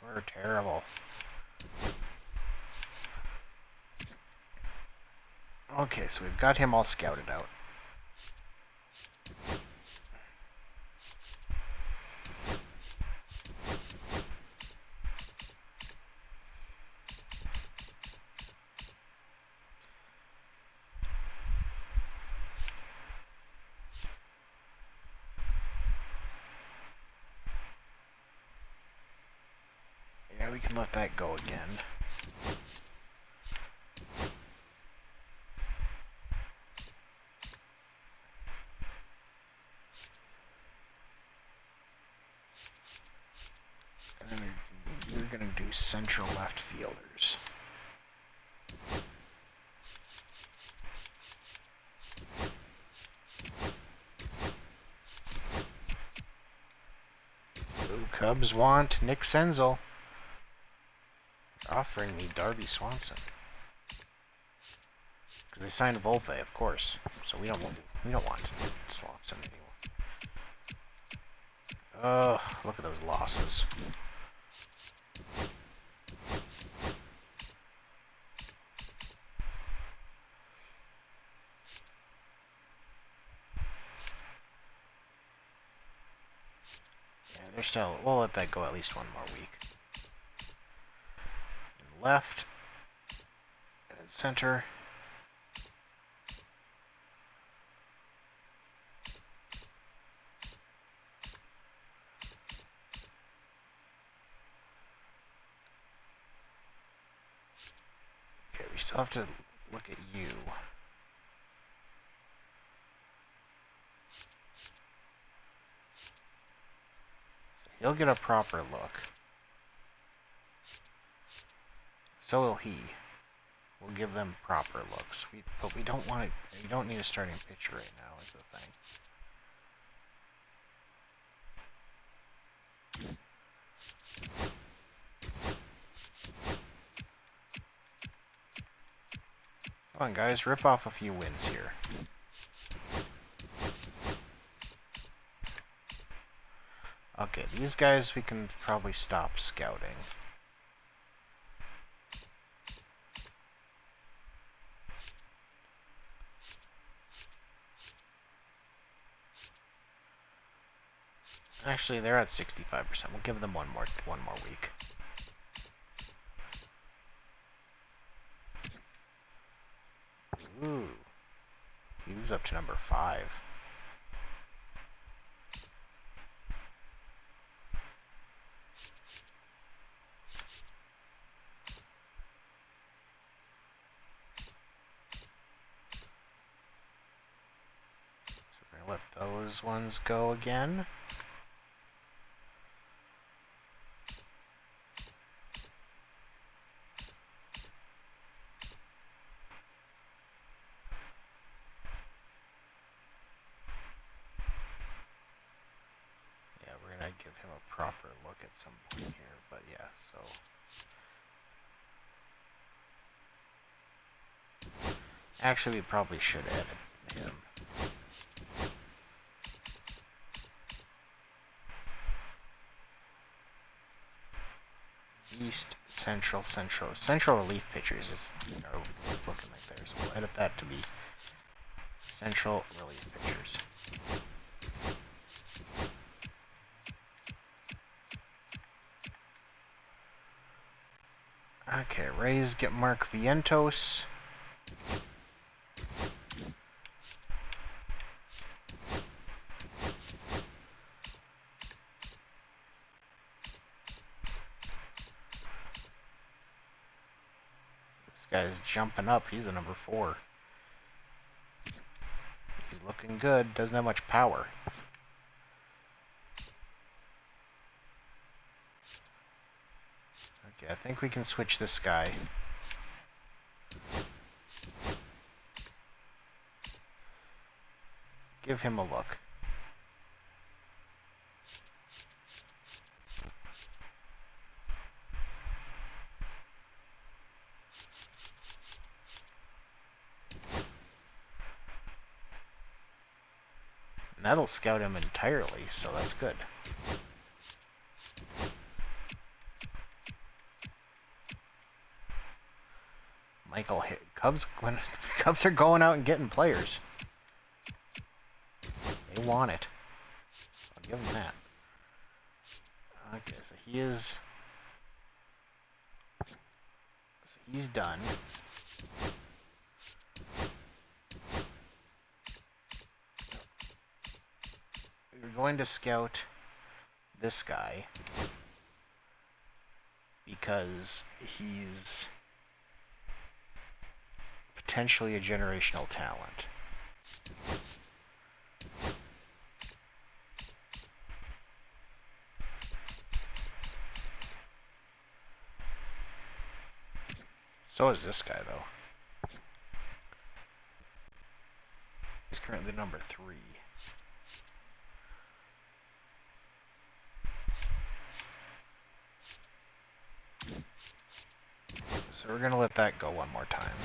S1: We're terrible. Okay, so we've got him all scouted out. Yeah, we can let that go again. And then we're gonna do central left fielders. Ooh, Cubs want Nick Senzel. They're offering me Darby Swanson. Because they signed Volpe, of course. So we don't want Swanson anymore. Oh, look at those losses. Yeah, they're still... We'll let that go at least one more week. And left. And then center. Okay, we still have to look at you. So he'll get a proper look. So will he. We'll give them proper looks. But we don't want it. We don't need a starting pitcher right now, is the thing. Come on, guys, rip off a few wins here. Okay, these guys we can probably stop scouting. Actually, they're at 65%. We'll give them one more week. Ooh. He moves up to number 5. those ones go again. Yeah, we're gonna give him a proper look at some point here, but yeah, so... Actually, we probably should edit him. East, Central, Central. Central relief pitchers are looking like there, so we'll edit that to be Central relief pitchers. Okay, Rays get Mark Vientos. This guy's jumping up. He's the number 4. He's looking good. Doesn't have much power. Okay, I think we can switch this guy. Give him a look. And that'll scout him entirely, so that's good. Michael hit Cubs when Cubs are going out and getting players. They want it. I'll give them that. Okay, so he's done. We're going to scout this guy because he's potentially a generational talent. So is this guy, though. He's currently number 3. So we're going to let that go one more time.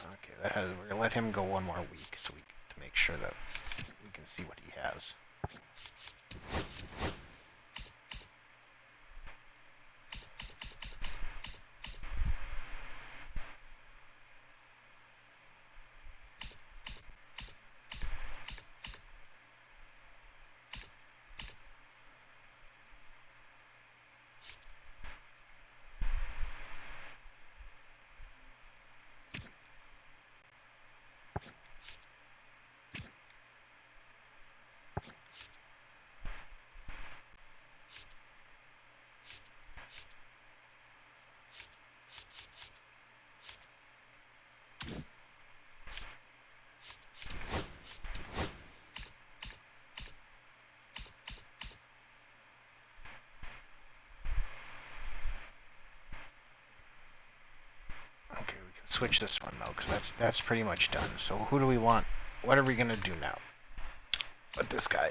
S1: Okay, we're going to let him go one more week to make sure that we can see what he has. Switch this one though, because that's pretty much done. So who do we want? What are we gonna do now with this guy?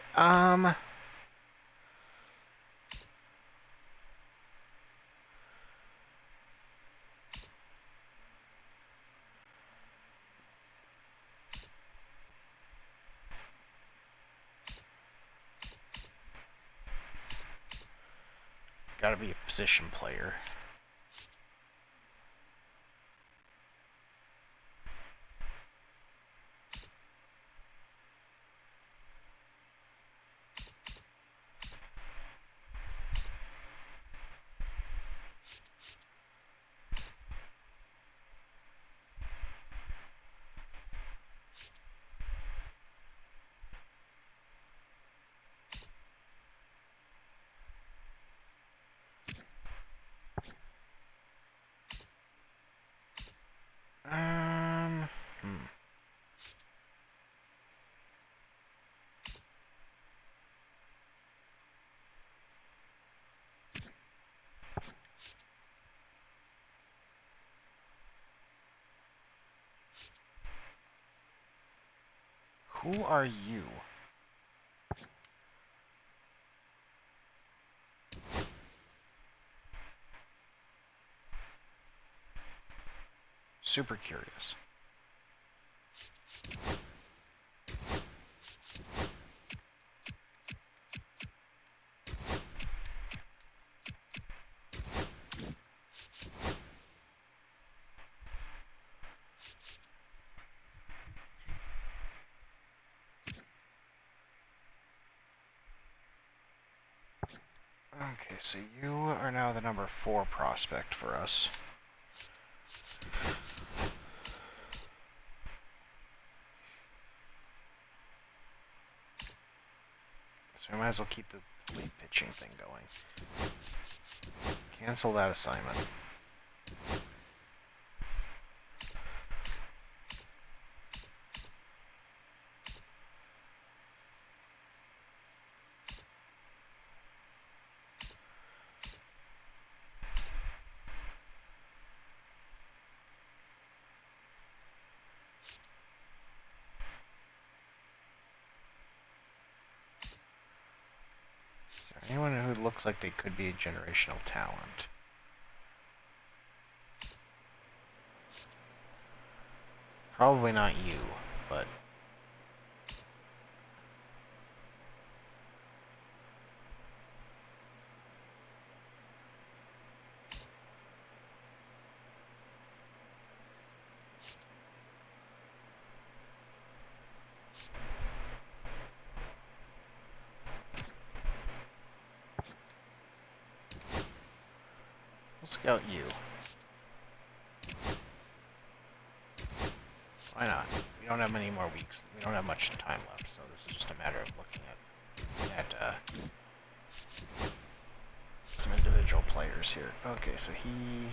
S1: Gotta be a position player. Who are you? Super curious. Okay, so you are now the number 4 prospect for us. So we might as well keep the lead pitching thing going. Cancel that assignment. Is there anyone who looks like they could be a generational talent? Probably not you, but... we'll scout you. Why not? We don't have many more weeks. We don't have much time left, so this is just a matter of looking at some individual players here. Okay, so he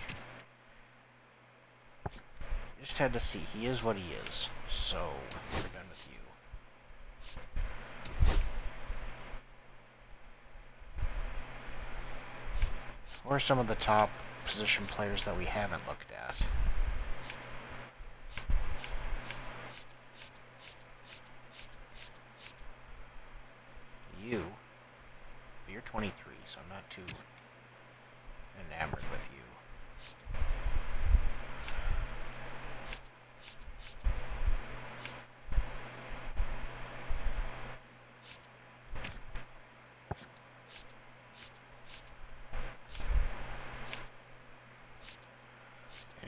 S1: just had to see. He is what he is. So we're done with you. Who are some of the top position players that we haven't looked at? You. You're 23, so I'm not too enamored with you.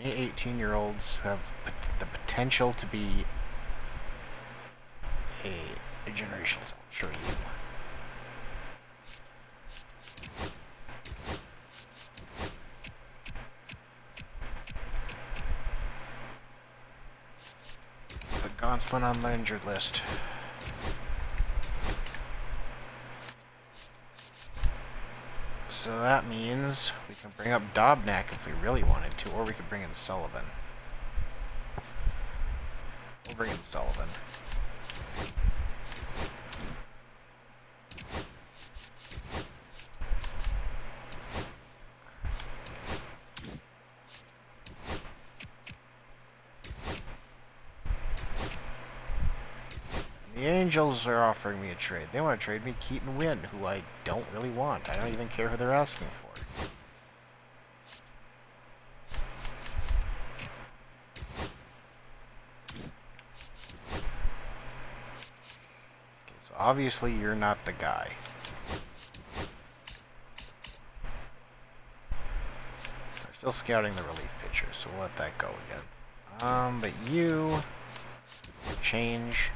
S1: Any 18-year-olds who have the potential to be a generational talent. Sure, you. Put Gonsolin on the injured list. So that means we can bring up Dobnak if we really wanted to, or we could bring in Sullivan. We'll bring in Sullivan. The Angels are offering me a trade. They want to trade me Keaton Wynn, who I don't really want. I don't even care who they're asking for. Okay, so obviously you're not the guy. We're still scouting the relief pitcher, so we'll let that go again. But you... change...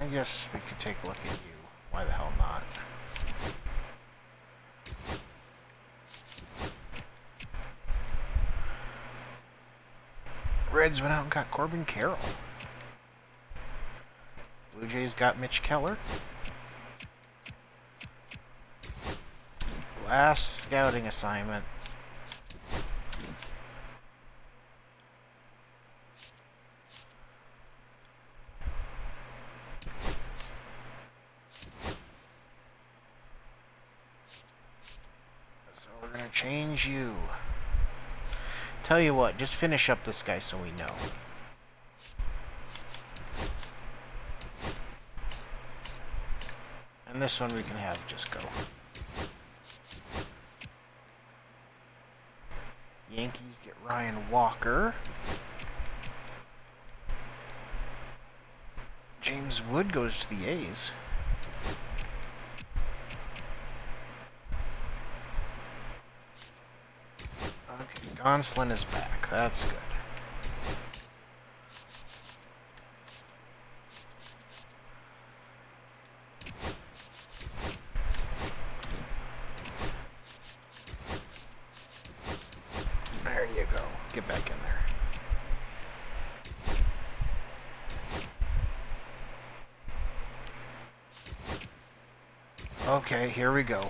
S1: I guess we could take a look at you. Why the hell not? Reds went out and got Corbin Carroll. Blue Jays got Mitch Keller. Last scouting assignment. So we're gonna change you. Tell you what, just finish up this guy so we know. And this one we can have just go. Yankees get Ryan Walker. James Wood goes to the A's. Okay, Gonsolin is back. That's good. There you go. Get back in there. Okay, here we go.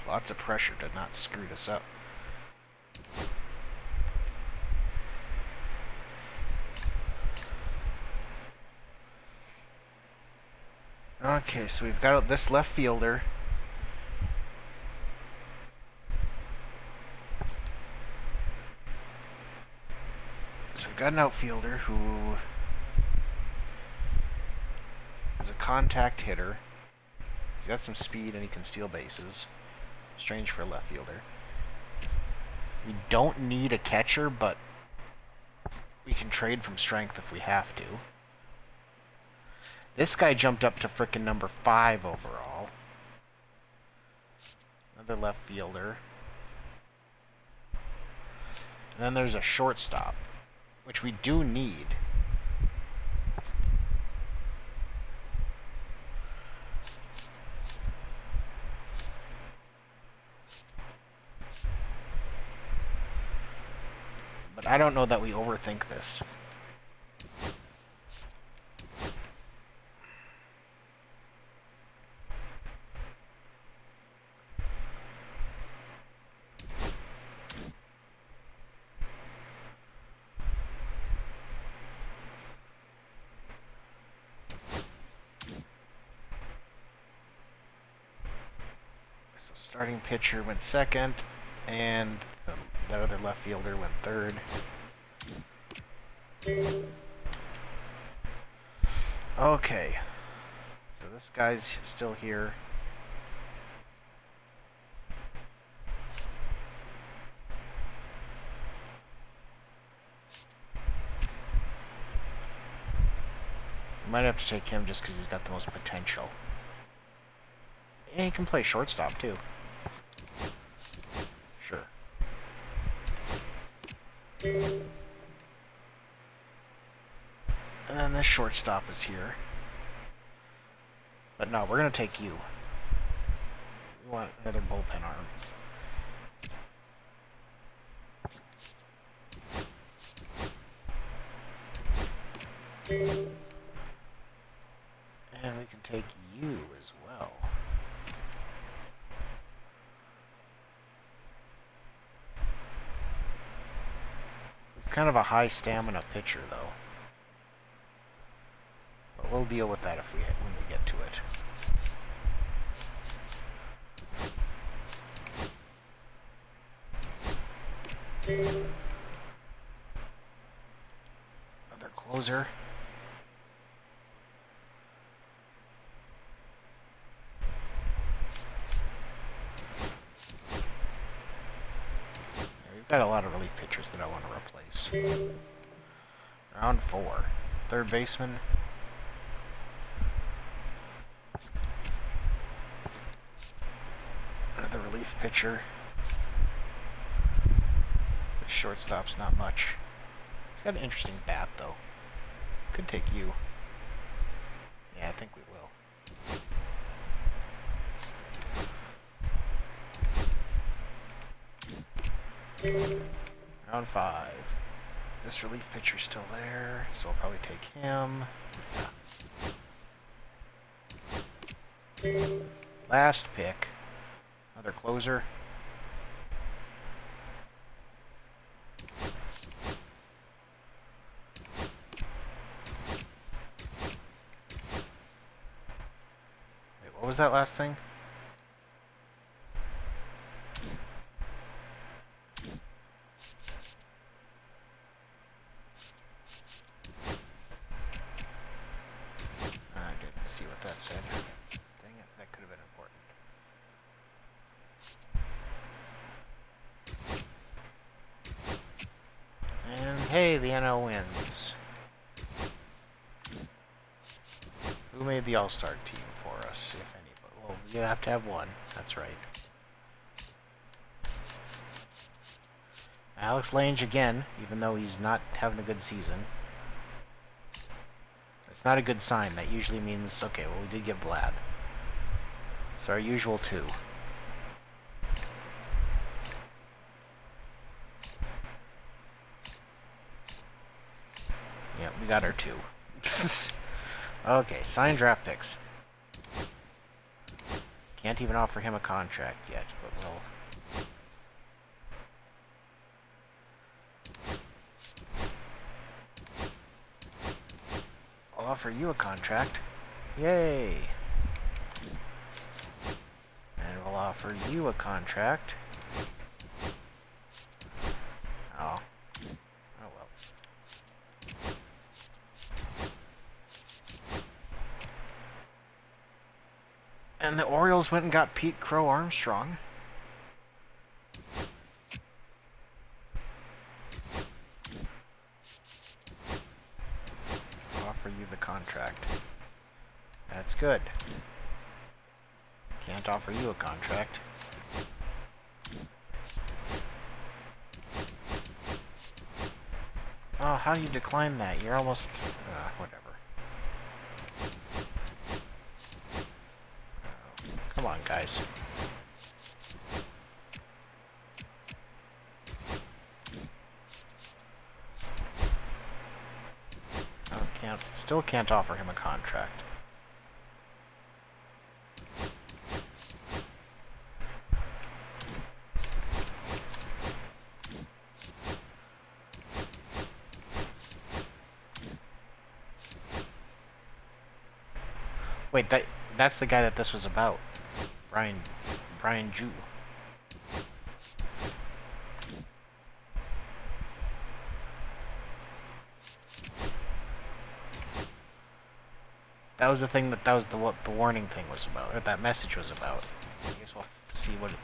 S1: Lots of pressure to not screw this up. Okay, so we've got this left fielder. So we've got an outfielder who is a contact hitter. He's got some speed and he can steal bases. Strange for a left fielder. We don't need a catcher, but we can trade from strength if we have to. This guy jumped up to frickin' number 5 overall. Another left fielder. And then there's a shortstop, which we do need. But I don't know that we overthink this. So starting pitcher went second, and that other left fielder went third. Okay. So this guy's still here. We might have to take him just because he's got the most potential. And he can play shortstop too. Sure. And then this shortstop is here. But no, we're going to take you. We want another bullpen arm. And we can take you as well. He's kind of a high stamina pitcher, though. But we'll deal with that when we get to it. Another closer. We've got a lot of relief pitchers that I want to replace. Round 4. Third baseman. Another relief pitcher. shortstop's not much. He's got an interesting bat, though. Could take you. Yeah, I think we will. Round 5. This relief pitcher's still there, so I'll probably take him. Yeah. Last pick. Another closer. Wait, what was that last thing? I didn't see what that said. Dang it, that could have been important. And hey, the NL wins. Who made the All-Star team for us, if anybody? Well, you have to have one. That's right. Alex Lange again, even though he's not having a good season. It's not a good sign. That usually means, okay, well, we did get Vlad. So our usual 2. Yep, we got our 2. Okay, sign draft picks. Can't even offer him a contract yet, but we'll... I'll offer you a contract. Yay! And we'll offer you a contract. Oh. Oh well. And the Orioles went and got Pete Crow Armstrong. Offer you the contract. That's good. Can't offer you a contract. Oh, how do you decline that? You're almost... whatever. Come on, guys. Still can't offer him a contract. Wait, that's the guy that this was about. Brian Jew. That was the thing that was what the warning thing was about, or that message was about. I guess we'll see what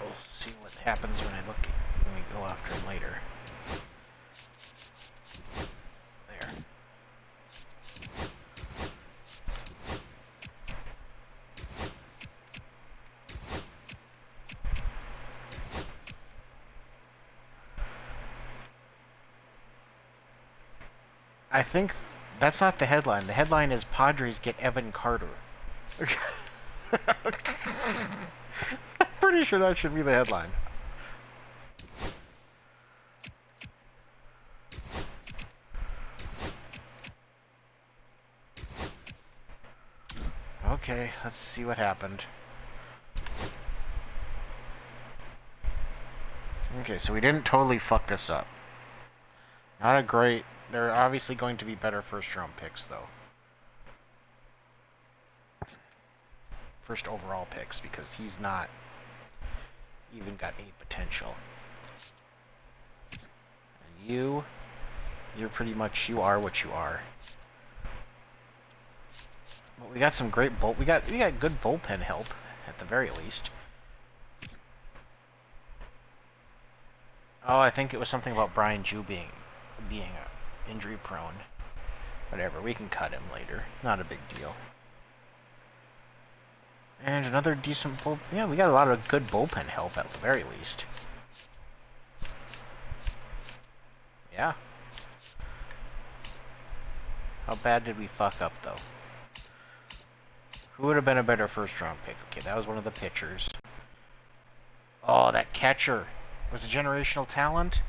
S1: we'll see what happens when we go after him later. There. I think that's not the headline. The headline is Padres get Evan Carter. I'm pretty sure that should be the headline. Okay, let's see what happened. Okay, so we didn't totally fuck this up. Not a great... They're obviously going to be better first-round picks, though. First overall picks, because he's not even got a potential. And you're pretty much, you are what you are. But we got some great we got good bullpen help, at the very least. Oh, I think it was something about Brian Jew being injury prone. Whatever, we can cut him later. Not a big deal. And another decent bull. Yeah, we got a lot of good bullpen help at the very least. Yeah. How bad did we fuck up, though? Who would have been a better first-round pick? Okay, that was one of the pitchers. Oh, that catcher was a generational talent.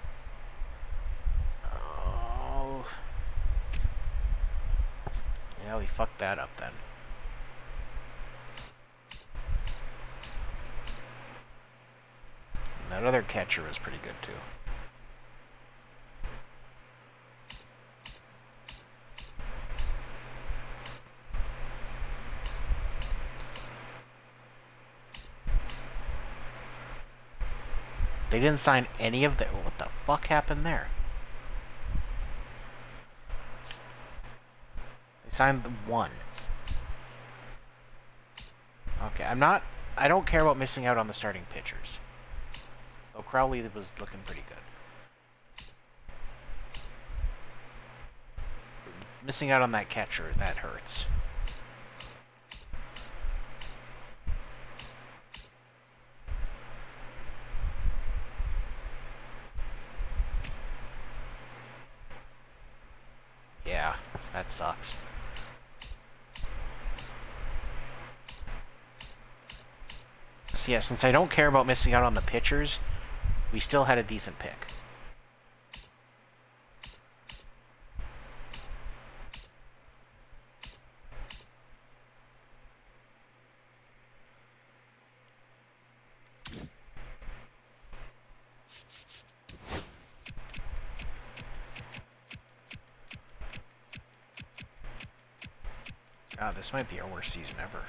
S1: Oh. Yeah, we fucked that up then. And that other catcher was pretty good, too. They didn't sign any of the... What the fuck happened there? They signed the one. Okay, I don't care about missing out on the starting pitchers. Though Crowley was looking pretty good. Missing out on that catcher, that hurts. Yeah, that sucks. So yeah, since I don't care about missing out on the pitchers, we still had a decent pick. God, this might be our worst season ever.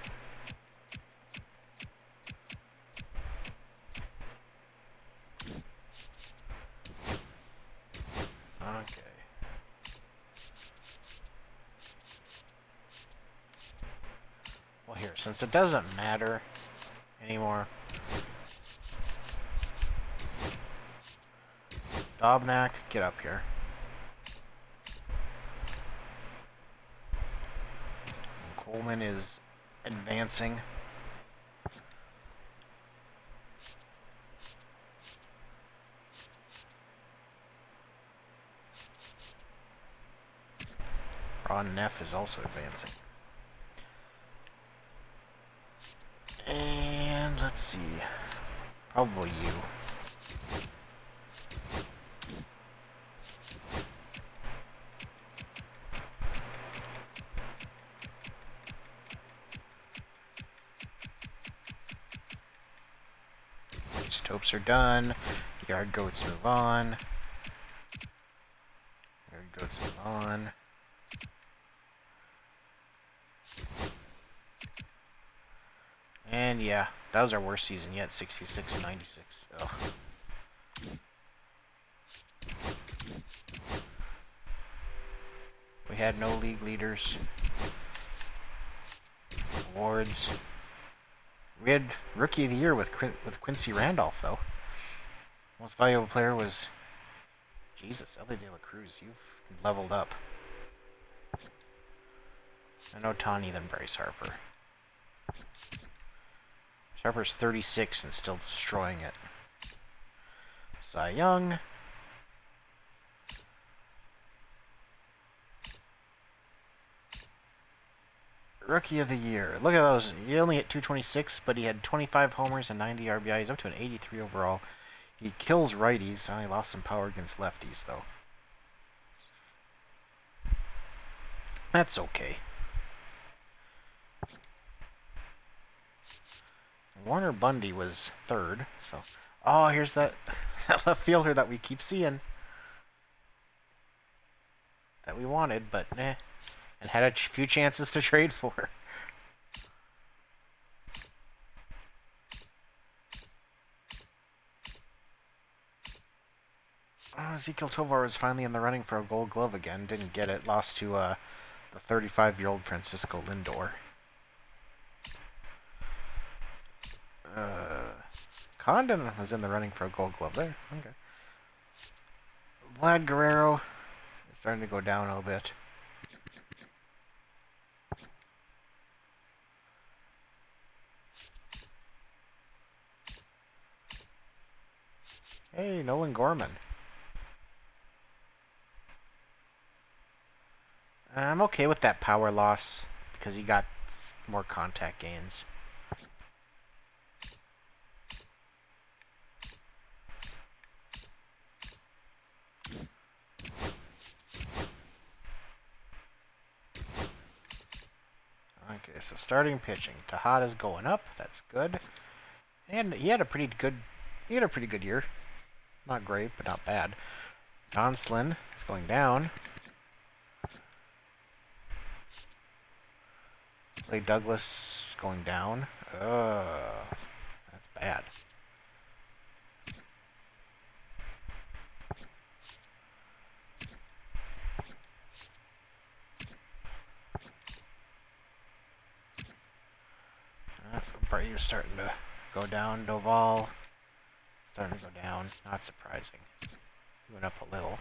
S1: Okay. Well, here, since it doesn't matter anymore, Dobnak, get up here. And Coleman is advancing. Ron Neff is also advancing. And let's see. Probably you. Topes are done. Yard goats move on. Yard goats move on. And yeah, that was our worst season yet, 66 and 96. Ugh. We had no league leaders. Awards. We had Rookie of the Year with Quincy Randolph, though. Most valuable player was... Jesus, Ellie De La Cruz, you've leveled up. I know Tawny than Bryce Harper. Harper's 36 and still destroying it. Cy Young. Rookie of the Year. Look at those. He only hit 226, but he had 25 homers and 90 RBI. He's up to an 83 overall. He kills righties. He lost some power against lefties, though. That's okay. Warner Bundy was third, so... Oh, here's that left fielder that we keep seeing. That we wanted, but eh. And had a few chances to trade for. Oh, Ezekiel Tovar was finally in the running for a Gold Glove again. Didn't get it. Lost to the 35-year-old Francisco Lindor. Condon was in the running for a Gold Glove there. Okay. Vlad Guerrero is starting to go down a little bit. Hey, Nolan Gorman. I'm okay with that power loss because he got more contact gains. Okay, so starting pitching. Tejada's going up. That's good. And he had a pretty good year. Not great, but not bad. Gonsolin is going down. Clay Douglas is going down. That's bad. Braves starting to go down. Doval starting to go down. Not surprising. He went up a little.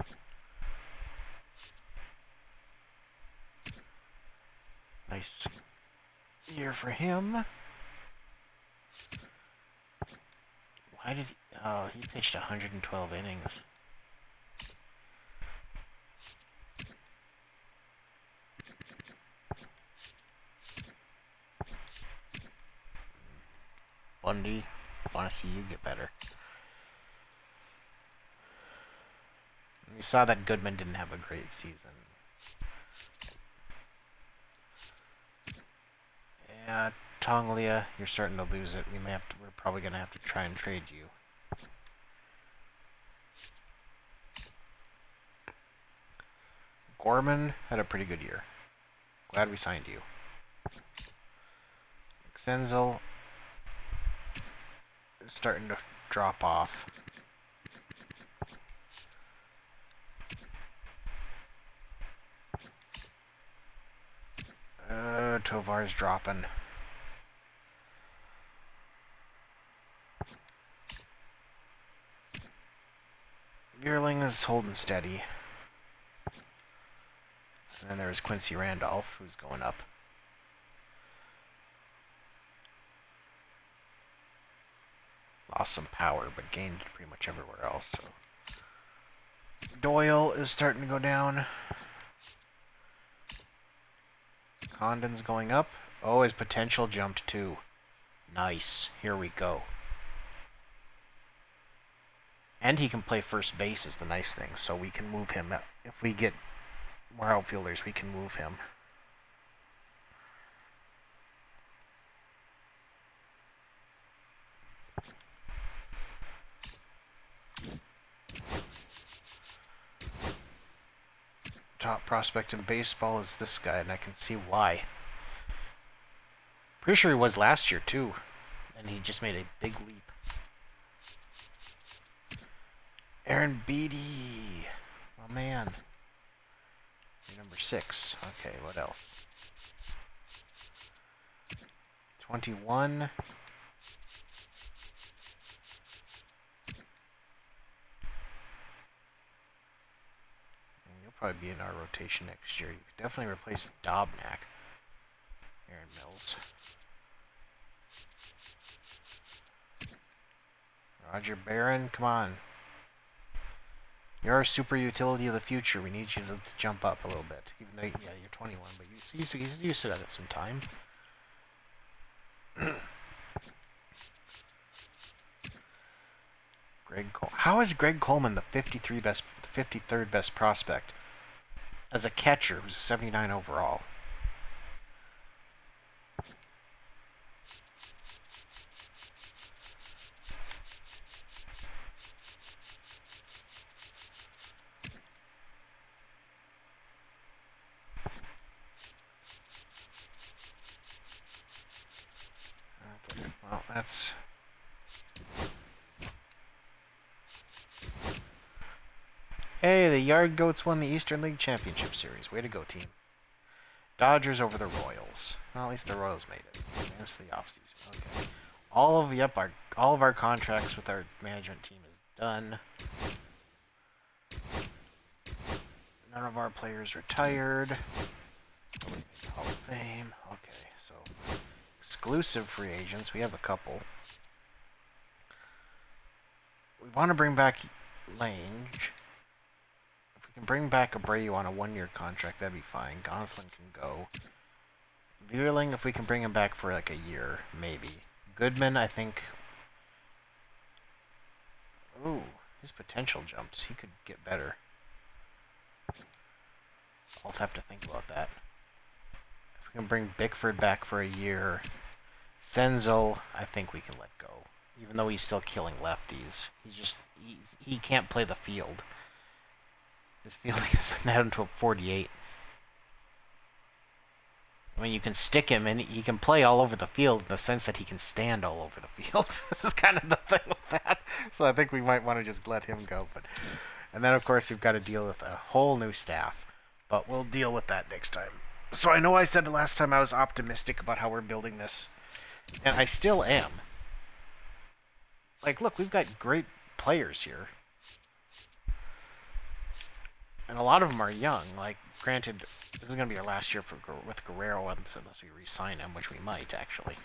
S1: Nice year for him. Why did he... Oh, he pitched 112 innings. Bundy, want to see you get better. We saw that Goodman didn't have a great season. Yeah, Tonglia, you're starting to lose it. We're probably gonna have to try and trade you. Gorman had a pretty good year. Glad we signed you. Senzel is starting to drop off. Tovar's dropping. Yearling is holding steady. And then there's Quincy Randolph, who's going up. Lost some power, but gained pretty much everywhere else. So. Doyle is starting to go down. Condon's going up. Oh, his potential jumped too. Nice. Here we go. And he can play first base is the nice thing, so we can move him. If we get more outfielders, we can move him. Top prospect in baseball is this guy, and I can see why. Pretty sure he was last year, too. And he just made a big leap. Aaron Beatty. Oh, man. You're number 6. Okay, what else? 21. You'll probably be in our rotation next year. You could definitely replace Dobnak. Aaron Mills. Roger Barron, come on. You're our super utility of the future. We need you to jump up a little bit. Even though, yeah, you're 21, but you sit at it some time. How is Greg Coleman the 53rd best prospect? As a catcher, who's a 79 overall. Okay, well, that's... Hey, the Yard Goats won the Eastern League Championship Series. Way to go, team. Dodgers over the Royals. Well, at least the Royals made it. Advanced the offseason. Okay. All of our contracts with our management team is done. None of our players retired. Hall of Fame. Okay, so exclusive free agents. We have a couple. We want to bring back Lange. If we can bring back Abreu on a 1-year contract, that'd be fine. Gonsolin can go. Vierling, if we can bring him back for like a year, maybe. Goodman, I think... Ooh, his potential jumps. He could get better. I'll have to think about that. If we can bring Bickford back for a year... Senzel, I think we can let go. Even though he's still killing lefties. He's just... He can't play the field. His fielding is down to a 48. I mean, you can stick him and he can play all over the field in the sense that he can stand all over the field. This is kind of the thing with that. So I think we might want to just let him go. And then, of course, we've got to deal with a whole new staff. But we'll deal with that next time. So I know I said last time I was optimistic about how we're building this. And I still am. Like, look, we've got great players here. And a lot of them are young. Like, granted, this is going to be our last year with Guerrero unless we re-sign him, which we might, actually.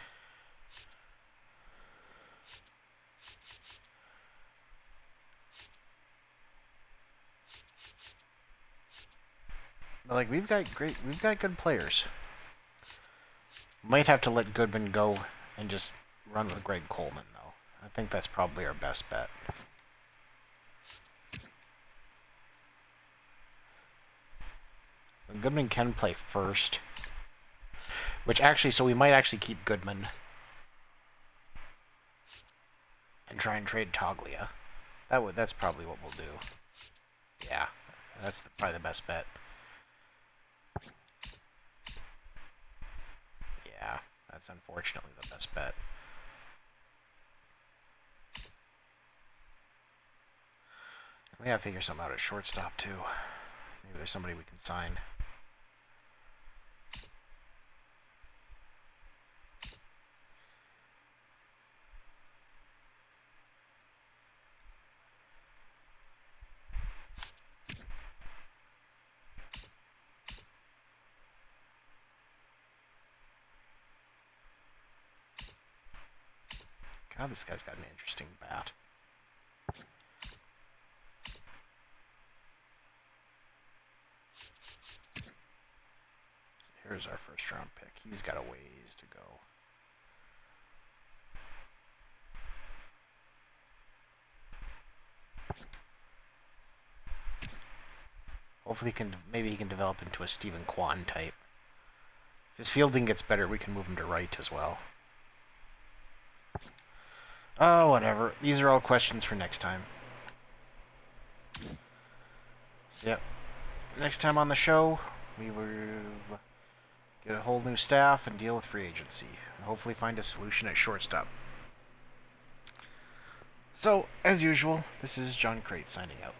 S1: But, like, we've got good players. Might have to let Goodman go and just run with Greg Coleman, though. I think that's probably our best bet. Goodman can play first. Which actually, so we might actually keep Goodman. And try and trade Toglia. That's probably what we'll do. Yeah, that's probably the best bet. Yeah, that's unfortunately the best bet. We gotta figure something out at shortstop, too. Maybe there's somebody we can sign. God, this guy's got an interesting bat. Here's our first round pick. He's got a ways to go. Hopefully maybe he can develop into a Stephen Kwan type. If his fielding gets better, we can move him to right as well. Oh, whatever. These are all questions for next time. Yep. Next time on the show, we will get a whole new staff and deal with free agency. And hopefully find a solution at shortstop. So, as usual, this is John Crate signing out.